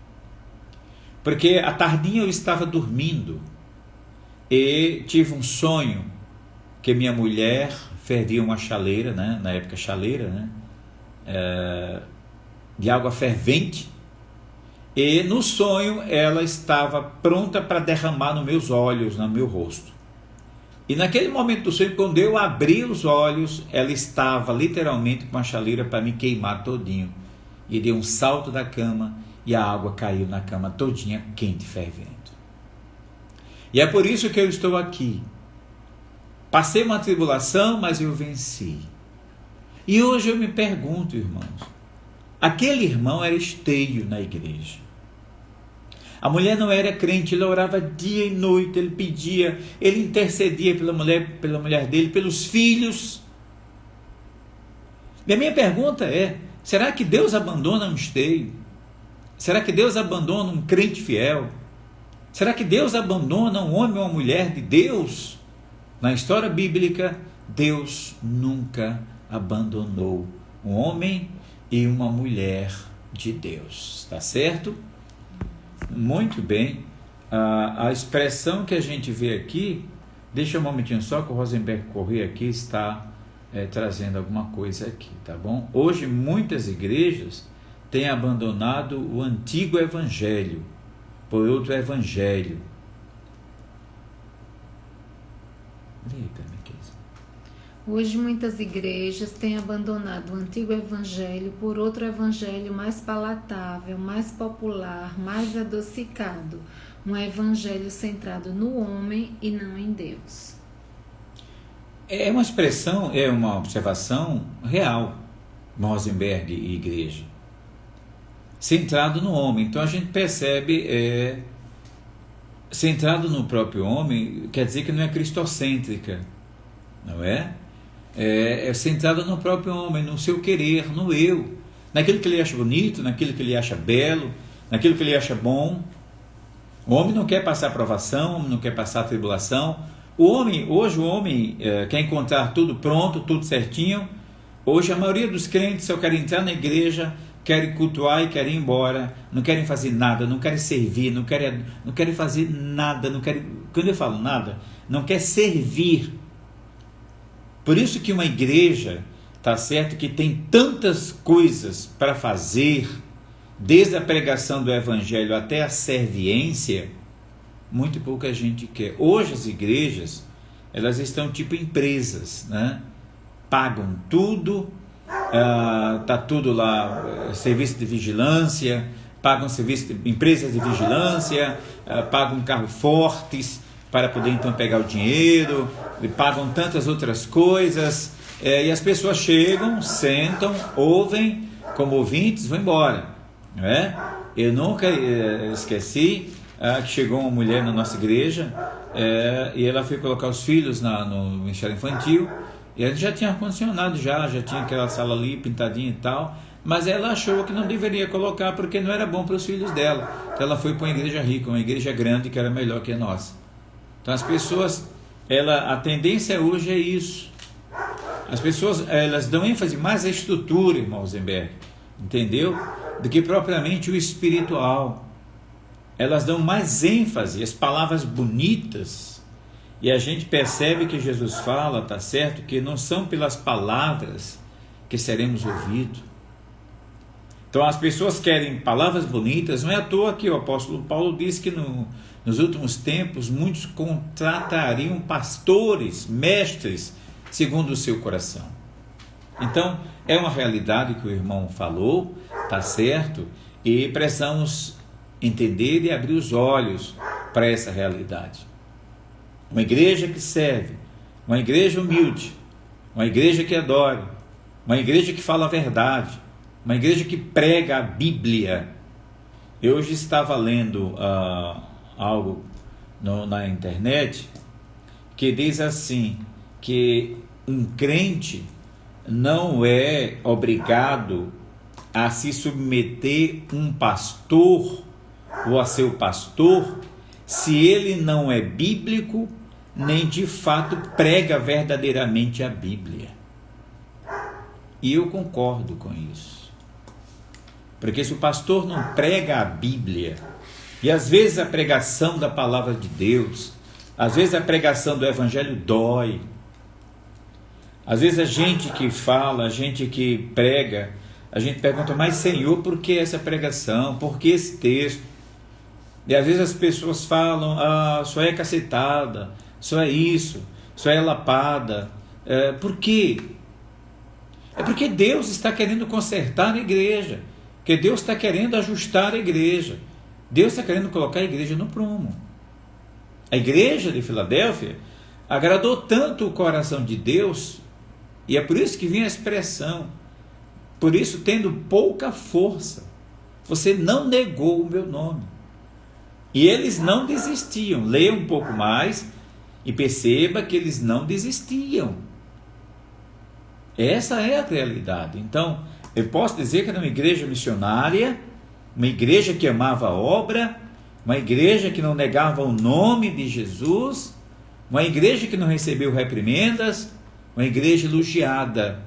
Porque à tardinha eu estava dormindo e tive um sonho que minha mulher fervia uma chaleira, né? Na época chaleira, né? De água fervente, e no sonho ela estava pronta para derramar nos meus olhos, no meu rosto. E naquele momento do sonho, quando eu abri os olhos, ela estava literalmente com a chaleira para me queimar todinho. E dei um salto da cama e a água caiu na cama todinha, quente, fervendo. E é por isso que eu estou aqui. Passei uma tribulação, mas eu venci. E hoje eu me pergunto, irmãos, aquele irmão era esteio na igreja. A mulher não era crente, ele orava dia e noite, ele pedia, ele intercedia pela mulher dele, pelos filhos. E a minha pergunta é: será que Deus abandona um esteio? Será que Deus abandona um crente fiel? Será que Deus abandona um homem ou uma mulher de Deus? Na história bíblica, Deus nunca abandonou um homem e uma mulher de Deus. Está certo? Muito bem. A expressão que a gente vê aqui, deixa um momentinho só que o Rosenberg Corrêa aqui está trazendo alguma coisa aqui, tá bom? Hoje muitas igrejas têm abandonado o antigo evangelho por outro evangelho. Hoje muitas igrejas têm abandonado o antigo evangelho por outro evangelho mais palatável, mais popular, mais adocicado. Um evangelho centrado no homem e não em Deus. É uma expressão, é uma observação real, Rosenberg e igreja. Centrado no homem. Então a gente percebe, centrado no próprio homem, quer dizer que não é cristocêntrica, não é? É centrada no próprio homem, no seu querer, no eu, naquilo que ele acha bonito, naquilo que ele acha belo, naquilo que ele acha bom. O homem não quer passar provação, o homem não quer passar tribulação. Hoje o homem quer encontrar tudo pronto, tudo certinho. Hoje a maioria dos crentes só querem entrar na igreja, querem cultuar e querem ir embora, não querem fazer nada, não querem servir, não querem fazer nada, quando eu falo nada, não quer servir. Por isso que uma igreja, tá certo, que tem tantas coisas para fazer, desde a pregação do evangelho até a serviência, muito pouca gente quer. Hoje as igrejas, elas estão tipo empresas, né? Pagam tudo, tá tudo lá, serviço de vigilância, pagam serviço de empresas de vigilância, pagam carros fortes para poder então pegar o dinheiro, e pagam tantas outras coisas, e as pessoas chegam, sentam, ouvem como ouvintes, vão embora, não é? Eu nunca esqueci que chegou uma mulher na nossa igreja, e ela foi colocar os filhos no Ministério Infantil, e ela já tinha ar-condicionado, já tinha aquela sala ali pintadinha e tal, mas ela achou que não deveria colocar porque não era bom para os filhos dela. Então ela foi para uma igreja rica, uma igreja grande que era melhor que a nossa. Então as pessoas, a tendência hoje é isso. As pessoas, elas dão ênfase mais à estrutura, irmão Rosenberg, entendeu? Do que propriamente o espiritual. Elas dão mais ênfase às palavras bonitas. E a gente percebe que Jesus fala, tá certo? Que não são pelas palavras que seremos ouvidos. Então as pessoas querem palavras bonitas, não é à toa que o apóstolo Paulo diz que nos últimos tempos muitos contratariam pastores, mestres, segundo o seu coração. Então é uma realidade que o irmão falou, está certo, e precisamos entender e abrir os olhos para essa realidade. Uma igreja que serve, uma igreja humilde, uma igreja que adore, uma igreja que fala a verdade, uma igreja que prega a Bíblia. Eu hoje estava lendo algo na internet que diz assim, que um crente não é obrigado a se submeter um pastor ou a seu pastor se ele não é bíblico nem de fato prega verdadeiramente a Bíblia. E eu concordo com isso. Porque se o pastor não prega a Bíblia, e às vezes a pregação da palavra de Deus, às vezes a pregação do Evangelho dói, às vezes a gente que fala, a gente que prega, a gente pergunta, mas Senhor, por que essa pregação? Por que esse texto? E às vezes as pessoas falam, só é cacetada, só é isso, só é lapada. Por quê? É porque Deus está querendo consertar a igreja, porque Deus está querendo ajustar a igreja, Deus está querendo colocar a igreja no prumo. A igreja de Filadélfia agradou tanto o coração de Deus, e é por isso que vem a expressão, por isso tendo pouca força, você não negou o meu nome. E eles não desistiam. Leia um pouco mais e perceba que eles não desistiam. Essa é a realidade. Então, eu posso dizer que era uma igreja missionária, uma igreja que amava a obra, uma igreja que não negava o nome de Jesus, uma igreja que não recebeu reprimendas, uma igreja elogiada,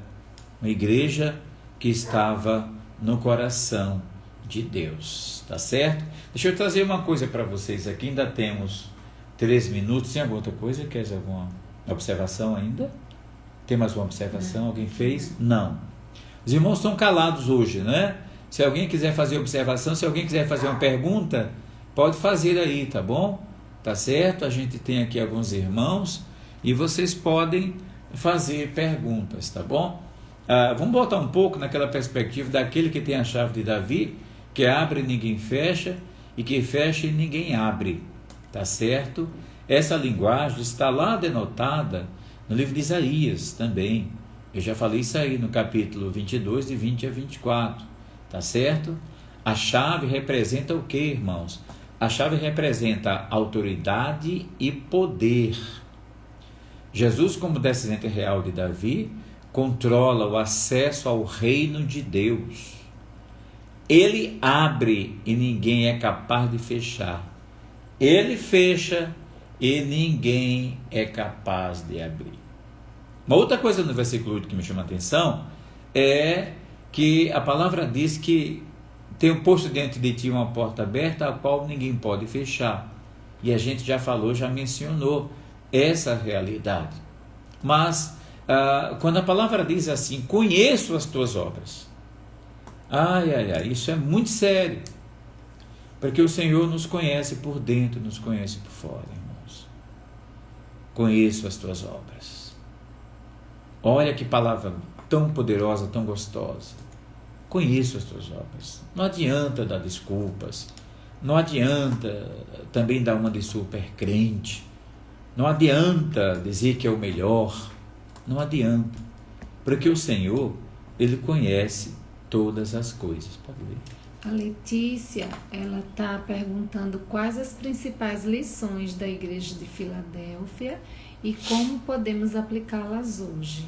uma igreja que estava no coração de Deus, tá certo? Deixa eu trazer uma coisa para vocês aqui, ainda temos 3 minutos. Tem alguma outra coisa? Quer dizer, alguma observação ainda? Tem mais uma observação? Alguém fez? Não. Os irmãos estão calados hoje, né? Se alguém quiser fazer observação, se alguém quiser fazer uma pergunta, pode fazer aí, tá bom? Tá certo? A gente tem aqui alguns irmãos e vocês podem fazer perguntas, tá bom? Vamos voltar um pouco naquela perspectiva daquele que tem a chave de Davi, que abre e ninguém fecha, e que fecha e ninguém abre, tá certo? Essa linguagem está lá denotada no livro de Isaías também. Eu já falei isso aí no capítulo 22, de 20 a 24, tá certo? A chave representa o que, irmãos? A chave representa autoridade e poder. Jesus, como descendente real de Davi, controla o acesso ao reino de Deus. Ele abre e ninguém é capaz de fechar. Ele fecha e ninguém é capaz de abrir. Uma outra coisa no versículo 8 que me chama a atenção é que a palavra diz que tem posto diante de ti uma porta aberta a qual ninguém pode fechar. E a gente já falou, já mencionou essa realidade. Mas quando a palavra diz assim, conheço as tuas obras. Isso é muito sério. Porque o Senhor nos conhece por dentro, nos conhece por fora, irmãos. Conheço as tuas obras. Olha que palavra tão poderosa, tão gostosa. Conheço as tuas obras. Não adianta dar desculpas. Não adianta também dar uma de super crente. Não adianta dizer que é o melhor. Não adianta. Porque o Senhor, Ele conhece todas as coisas. Pode ler. A Letícia, ela está perguntando quais as principais lições da Igreja de Filadélfia e como podemos aplicá-las hoje.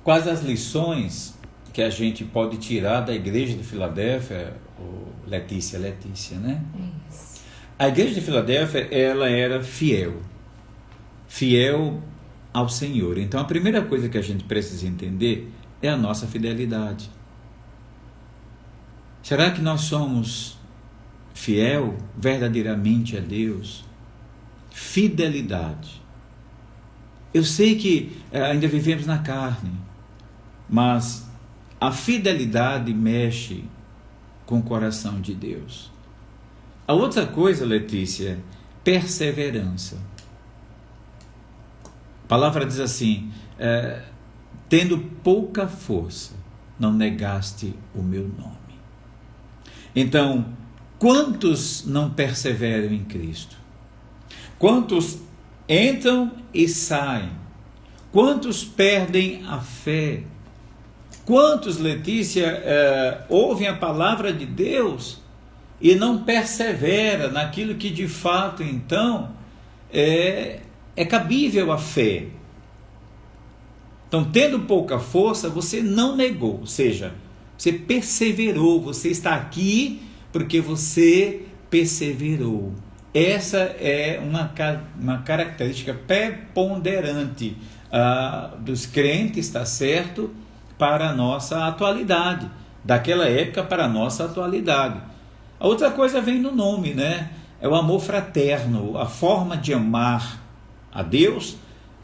Quais as lições que a gente pode tirar da Igreja de Filadélfia? Letícia, né? Isso. A Igreja de Filadélfia, ela era fiel ao Senhor. Então, a primeira coisa que a gente precisa entender é a nossa fidelidade. Será que nós somos fiel verdadeiramente a Deus? Fidelidade. Eu sei que ainda vivemos na carne, mas a fidelidade mexe com o coração de Deus. A outra coisa, Letícia, perseverança. A palavra diz assim, tendo pouca força, não negaste o meu nome. Então, quantos não perseveram em Cristo? Quantos entram e saem? Quantos perdem a fé? Quantos, Letícia, ouvem a palavra de Deus e não persevera naquilo que de fato, então, é cabível à fé? Então, tendo pouca força, você não negou, ou seja, você perseverou, você está aqui porque você perseverou. Essa é uma característica preponderante dos crentes, está certo? Para a nossa atualidade, daquela época para a nossa atualidade. A outra coisa vem no nome, né? É o amor fraterno, a forma de amar a Deus,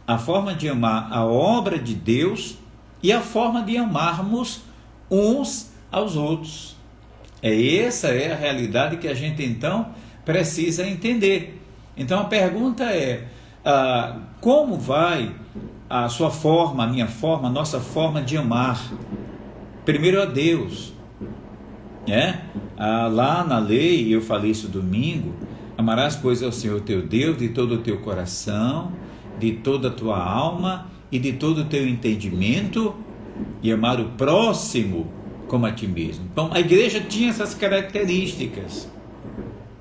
a forma de amar a obra de Deus e a forma de amarmos uns aos outros. Essa é a realidade que a gente então precisa entender. Então a pergunta é, como vai a sua forma, a minha forma, a nossa forma de amar? Primeiro a Deus, lá na lei, eu falei isso domingo, amarás, pois, ao Senhor teu Deus de todo o teu coração, de toda a tua alma e de todo o teu entendimento, e amar o próximo como a ti mesmo. Então a igreja tinha essas características,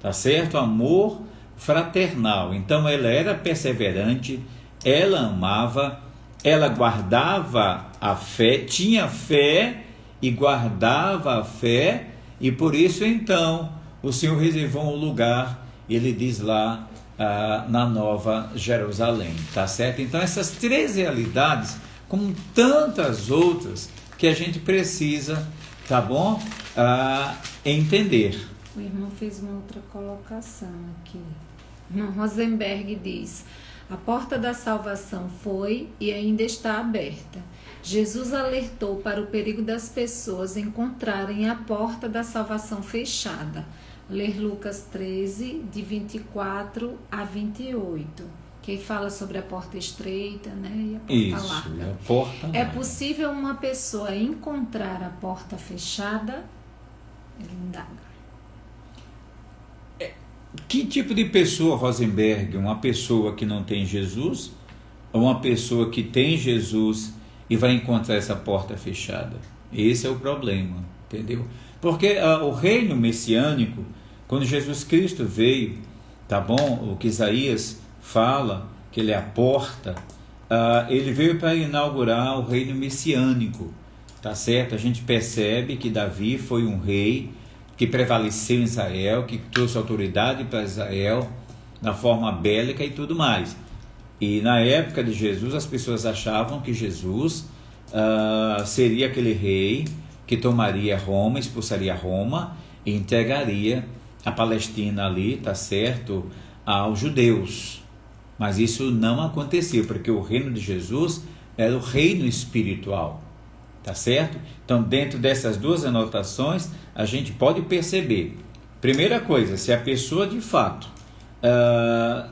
tá certo? Amor fraternal. Então ela era perseverante, ela amava, ela guardava a fé, tinha fé e guardava a fé, e por isso então o Senhor reservou um lugar, ele diz lá na Nova Jerusalém, tá certo? Então essas três realidades, como tantas outras, que a gente precisa, tá bom? Entender. O irmão fez uma outra colocação aqui. O irmão Rosenberg diz: a porta da salvação foi e ainda está aberta. Jesus alertou para o perigo das pessoas encontrarem a porta da salvação fechada. Ler Lucas 13, de 24 a 28. Que fala sobre a porta estreita, né? E a porta larga. A porta larga. É possível uma pessoa encontrar a porta fechada? Ele indaga. Que tipo de pessoa, Rosenberg? Uma pessoa que não tem Jesus? Ou uma pessoa que tem Jesus e vai encontrar essa porta fechada? Esse é o problema, entendeu? Porque o reino messiânico, quando Jesus Cristo veio, tá bom? O que Isaías fala, que ele é a porta, ele veio para inaugurar o reino messiânico, tá certo? A gente percebe que Davi foi um rei que prevaleceu em Israel, que trouxe autoridade para Israel na forma bélica e tudo mais. E na época de Jesus, as pessoas achavam que Jesus seria aquele rei que tomaria Roma, expulsaria Roma e entregaria a Palestina ali, tá certo, aos judeus. Mas isso não aconteceu, porque o reino de Jesus era o reino espiritual, tá certo? Então, dentro dessas duas anotações, a gente pode perceber, primeira coisa, se a pessoa de fato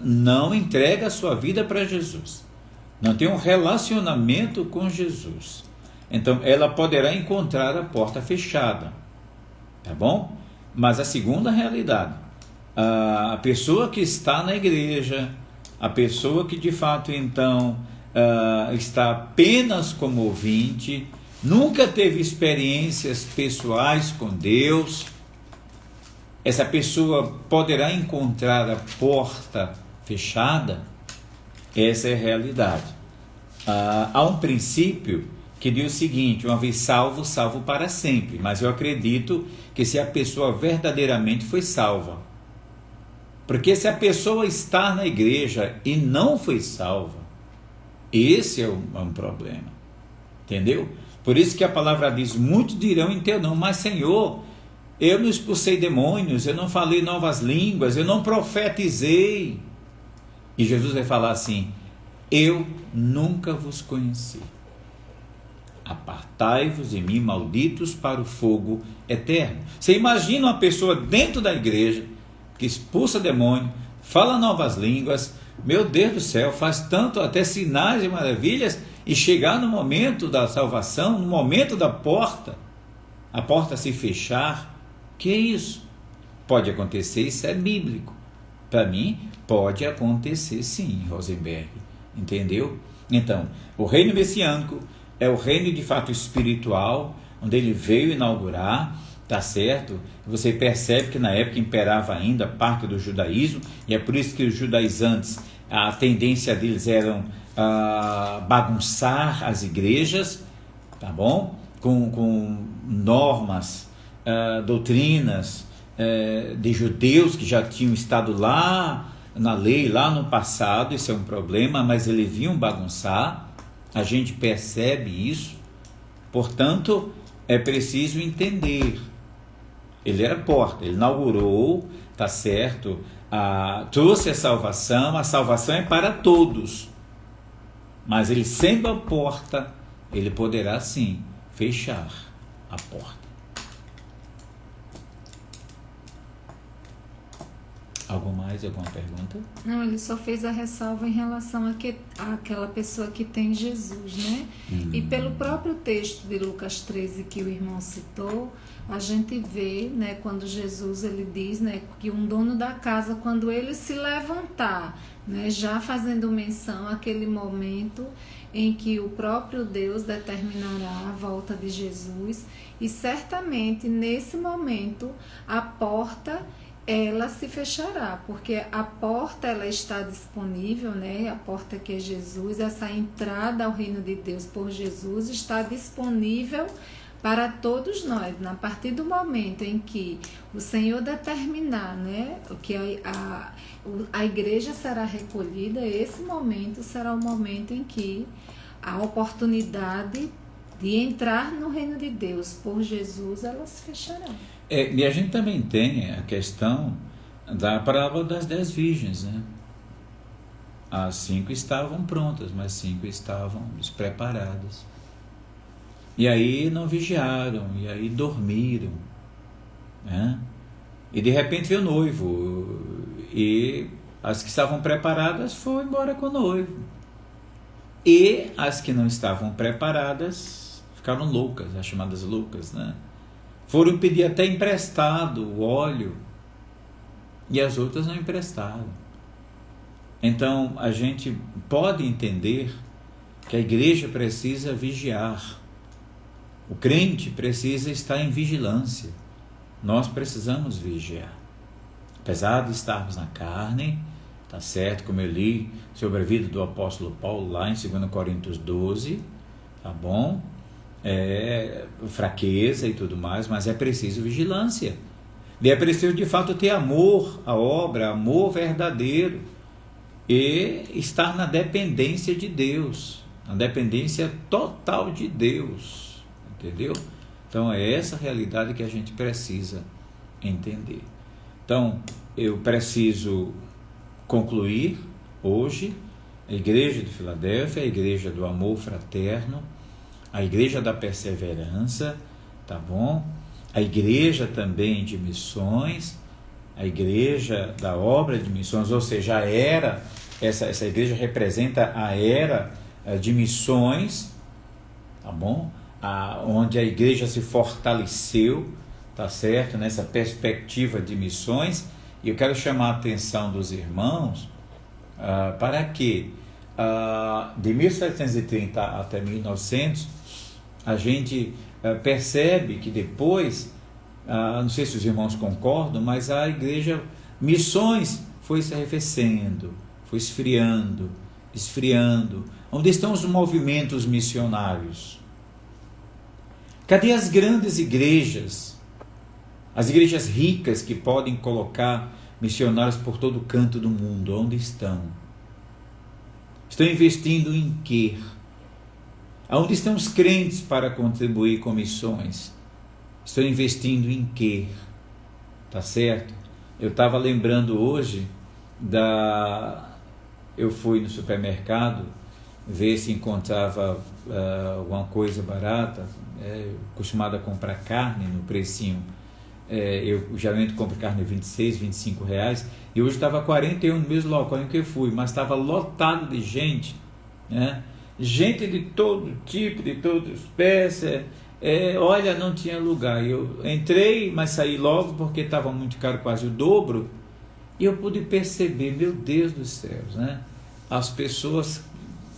não entrega a sua vida para Jesus, não tem um relacionamento com Jesus, então ela poderá encontrar a porta fechada, tá bom? Mas a segunda realidade, a pessoa que está na igreja, a pessoa que de fato então está apenas como ouvinte, nunca teve experiências pessoais com Deus, essa pessoa poderá encontrar a porta fechada? Essa é a realidade. Há um princípio que diz o seguinte: uma vez salvo, salvo para sempre. Mas eu acredito que se a pessoa verdadeiramente foi salva, porque se a pessoa está na igreja e não foi salva, esse é um problema, entendeu? Por isso que a palavra diz: muitos dirão em teu nome, mas Senhor, eu não expulsei demônios, eu não falei novas línguas, eu não profetizei. E Jesus vai falar assim: eu nunca vos conheci. apartai-vos de mim, malditos, para o fogo eterno. Você imagina uma pessoa dentro da igreja, que expulsa demônio, fala novas línguas, meu Deus do céu, faz tanto, até sinais e maravilhas, e chegar no momento da salvação, no momento da porta, a porta se fechar. Que é isso? Pode acontecer, isso é bíblico. Para mim, pode acontecer sim, Rosenberg. Entendeu? Então, o reino messiânico é o reino de fato espiritual, onde ele veio inaugurar, tá certo? Você percebe que na época imperava ainda parte do judaísmo, e é por isso que os judaizantes, a tendência deles era bagunçar as igrejas, tá bom? Com normas, doutrinas de judeus que já tinham estado lá na lei, lá no passado. Isso é um problema, mas eles vinham bagunçar, a gente percebe isso. Portanto, é preciso entender, ele era porta, ele inaugurou, tá certo, trouxe a salvação é para todos, mas ele sendo a porta, ele poderá sim fechar a porta. Alguma pergunta? Não, ele só fez a ressalva em relação àquela pessoa que tem Jesus, né? E pelo próprio texto de Lucas 13 que o irmão citou, a gente vê, né, quando Jesus ele diz, né, que um dono da casa, quando ele se levantar, né, já fazendo menção àquele momento em que o próprio Deus determinará a volta de Jesus, e certamente nesse momento a porta ela se fechará, porque a porta ela está disponível, né? A porta que é Jesus, essa entrada ao reino de Deus por Jesus está disponível para todos nós. A partir do momento em que o Senhor determinar, né, que a igreja será recolhida, esse momento será o momento em que a oportunidade de entrar no reino de Deus por Jesus, ela se fechará. E a gente também tem a questão da parábola das 10 virgens, né? As 5 estavam prontas, mas 5 estavam despreparadas. E aí não vigiaram, e aí dormiram, né? E de repente veio o noivo, e as que estavam preparadas foram embora com o noivo. E as que não estavam preparadas ficaram loucas, as chamadas loucas, né? Foram pedir até emprestado o óleo, e as outras não emprestaram. Então, a gente pode entender que a igreja precisa vigiar. O crente precisa estar em vigilância. Nós precisamos vigiar. Apesar de estarmos na carne, tá certo? Como eu li sobre a vida do apóstolo Paulo lá em 2 Coríntios 12, tá bom? Fraqueza e tudo mais, mas é preciso vigilância. E é preciso de fato ter amor à obra, amor verdadeiro, e estar na dependência de Deus, na dependência total de Deus, entendeu? Então é essa realidade que a gente precisa entender. Então eu preciso concluir hoje: a igreja de Filadélfia, a igreja do amor fraterno, a igreja da perseverança, tá bom? A igreja também de missões, a igreja da obra de missões, ou seja, a era, essa igreja representa a era de missões, tá bom? Onde a igreja se fortaleceu, tá certo? Nessa perspectiva de missões. E eu quero chamar a atenção dos irmãos para que de 1730 até 1900, a gente percebe que depois, não sei se os irmãos concordam, mas a igreja, missões, foi se arrefecendo, foi esfriando. Onde estão os movimentos missionários? Cadê as grandes igrejas? As igrejas ricas que podem colocar missionários por todo canto do mundo, onde estão? Estão investindo em quê? Aonde estão os crentes para contribuir com missões? Estão investindo em quê? Tá certo? Eu estava lembrando hoje eu fui no supermercado ver se encontrava alguma coisa barata, acostumado a comprar carne no precinho. Eu geralmente compro carne de 26, 25 reais, e hoje estava 41 no mesmo local em que eu fui, mas estava lotado de gente, né? Gente de todo tipo, de toda espécie. Olha, não tinha lugar. Eu entrei, mas saí logo porque estava muito caro, quase o dobro, e eu pude perceber, meu Deus do céu, né? As pessoas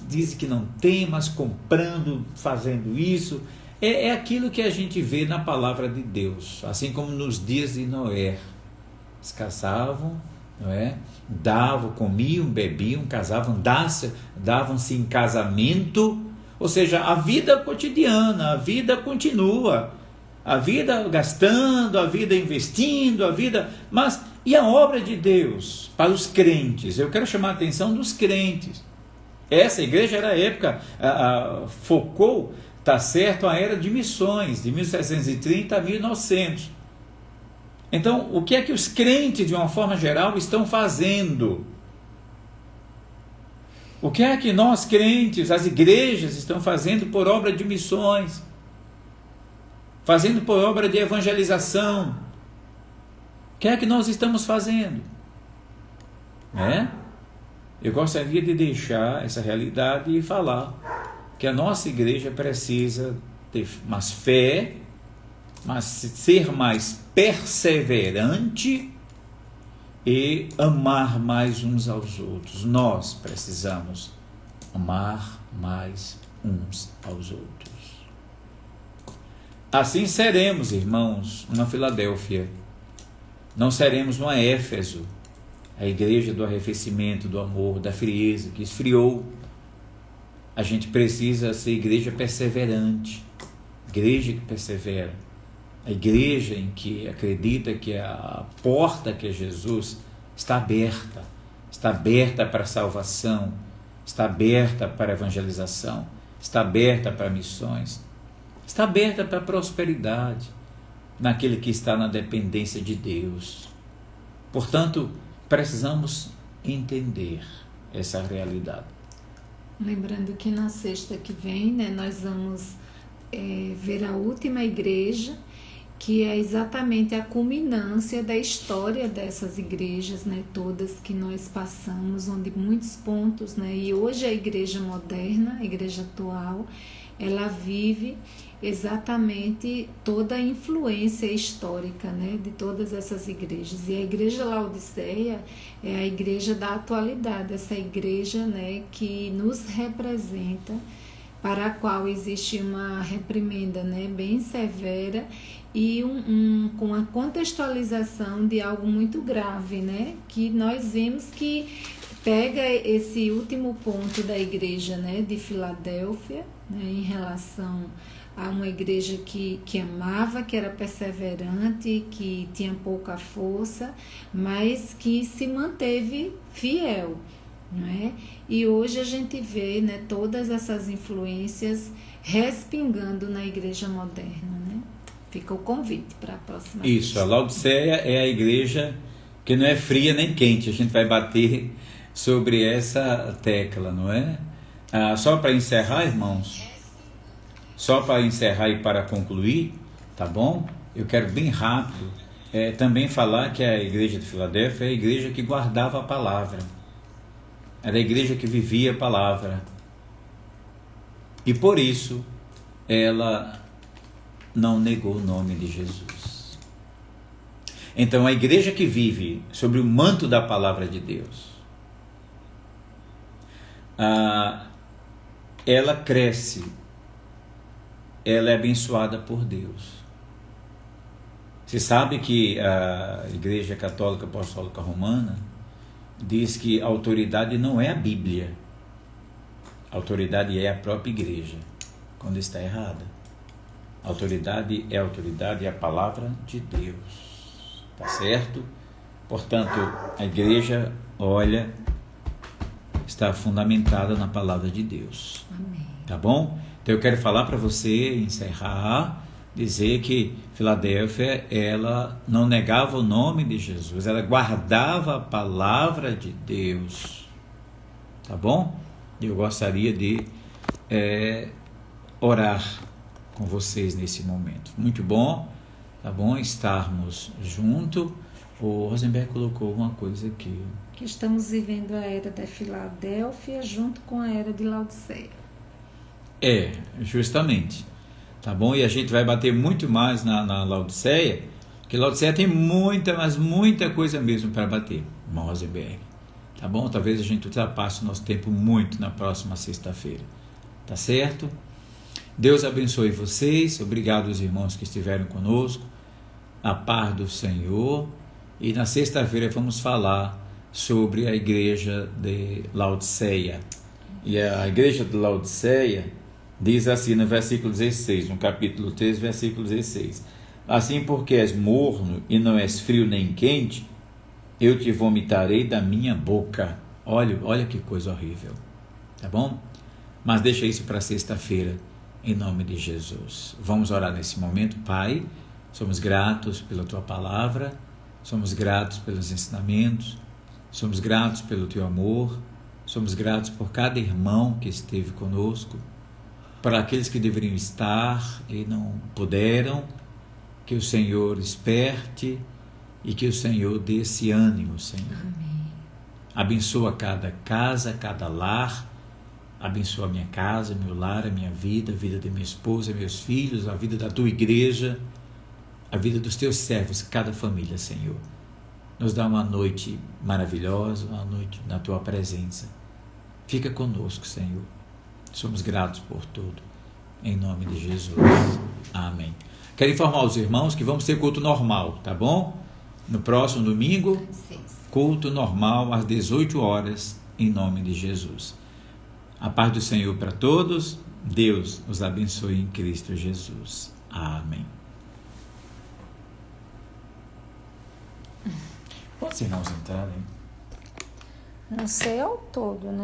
dizem que não tem, mas comprando, fazendo isso. É aquilo que a gente vê na palavra de Deus, assim como nos dias de Noé. Eles caçavam, não é? Davam, comiam, bebiam, casavam, davam-se em casamento, ou seja, a vida cotidiana, a vida continua, a vida gastando, a vida investindo, a vida... Mas e a obra de Deus para os crentes? Eu quero chamar a atenção dos crentes. Essa igreja era a época, focou, tá certo, a era de missões, de 1730 a 1900. Então, o que é que os crentes, de uma forma geral, estão fazendo? O que é que nós, crentes, as igrejas, estão fazendo por obra de missões? Fazendo por obra de evangelização? O que é que nós estamos fazendo? Eu gostaria de deixar essa realidade e falar que a nossa igreja precisa ter mais fé, mas ser mais perseverante e amar mais uns aos outros. Nós precisamos amar mais uns aos outros. Assim seremos, irmãos, uma Filadélfia. Não seremos uma Éfeso, a igreja do arrefecimento, do amor, da frieza, que esfriou. A gente precisa ser igreja perseverante, igreja que persevera, a igreja em que acredita que a porta que é Jesus está aberta para a salvação, está aberta para a evangelização, está aberta para missões, está aberta para a prosperidade, naquele que está na dependência de Deus. Portanto, precisamos entender essa realidade. Lembrando que na sexta que vem, nós vamos ver a última igreja, que é exatamente a culminância da história dessas igrejas, todas que nós passamos, onde muitos pontos, e hoje a igreja moderna, a igreja atual, ela vive exatamente toda a influência histórica, de todas essas igrejas. E a igreja Laodiceia é a igreja da atualidade, essa igreja, que nos representa, para a qual existe uma reprimenda, bem severa e com a contextualização de algo muito grave, que nós vimos que pega esse último ponto da igreja, de Filadélfia, em relação a uma igreja que amava, que era perseverante, que tinha pouca força, mas que se manteve fiel, E hoje a gente vê, todas essas influências respingando na igreja moderna, Fica o convite para a próxima. Isso, a Laodiceia é a igreja que não é fria nem quente. A gente vai bater sobre essa tecla, não é? Só para encerrar, irmãos, só para encerrar e para concluir, tá bom? Eu quero bem rápido também falar que a igreja de Filadélfia é a igreja que guardava a palavra. Era a igreja que vivia a palavra. E por isso, ela não negou o nome de Jesus. Então, a igreja que vive sobre o manto da palavra de Deus, ela cresce, ela é abençoada por Deus. Você sabe que a Igreja Católica Apostólica Romana diz que a autoridade não é a Bíblia, a autoridade é a própria igreja, quando está errada. A autoridade é a palavra de Deus, tá certo? Portanto, a igreja, está fundamentada na palavra de Deus. Amém. Tá bom? Então eu quero falar para você, encerrar, dizer que Filadélfia, ela não negava o nome de Jesus, ela guardava a palavra de Deus. Tá bom? Eu gostaria de orar com vocês nesse momento. Muito bom, tá bom? Estarmos juntos. O Rosenberg colocou uma coisa aqui. Que estamos vivendo a era da Filadélfia junto com a era de Laodiceia. Justamente. Tá bom? E a gente vai bater muito mais na Laodiceia, porque Laodiceia tem mas muita coisa mesmo para bater, irmão Rosenberg. Tá bom? Talvez a gente ultrapasse o nosso tempo muito na próxima sexta-feira. Tá certo? Deus abençoe vocês. Obrigado aos irmãos que estiveram conosco. A paz do Senhor. E na sexta-feira vamos falar sobre a igreja de Laodiceia. E a igreja de Laodiceia diz assim no versículo 16, no capítulo 3, versículo 16. Assim, porque és morno e não és frio nem quente, eu te vomitarei da minha boca. Olha que coisa horrível. Tá bom? Mas deixa isso para sexta-feira, em nome de Jesus. Vamos orar nesse momento. Pai, somos gratos pela tua palavra, somos gratos pelos ensinamentos, somos gratos pelo teu amor, somos gratos por cada irmão que esteve conosco, por aqueles que deveriam estar e não puderam. Que o Senhor esperte e que o Senhor dê esse ânimo, Senhor. Amém. Abençoa cada casa, cada lar. Abençoa a minha casa, meu lar, a minha vida, a vida de minha esposa, meus filhos, a vida da tua igreja, a vida dos teus servos, cada família, Senhor. Nos dá uma noite maravilhosa, uma noite na tua presença. Fica conosco, Senhor. Somos gratos por tudo. Em nome de Jesus. Amém. Quero informar os irmãos que vamos ter culto normal, tá bom? No próximo domingo, culto normal às 18 horas, em nome de Jesus. A paz do Senhor para todos. Deus os abençoe em Cristo Jesus. Amém. Quantos irmãos entraram, hein? Não sei ao todo, né?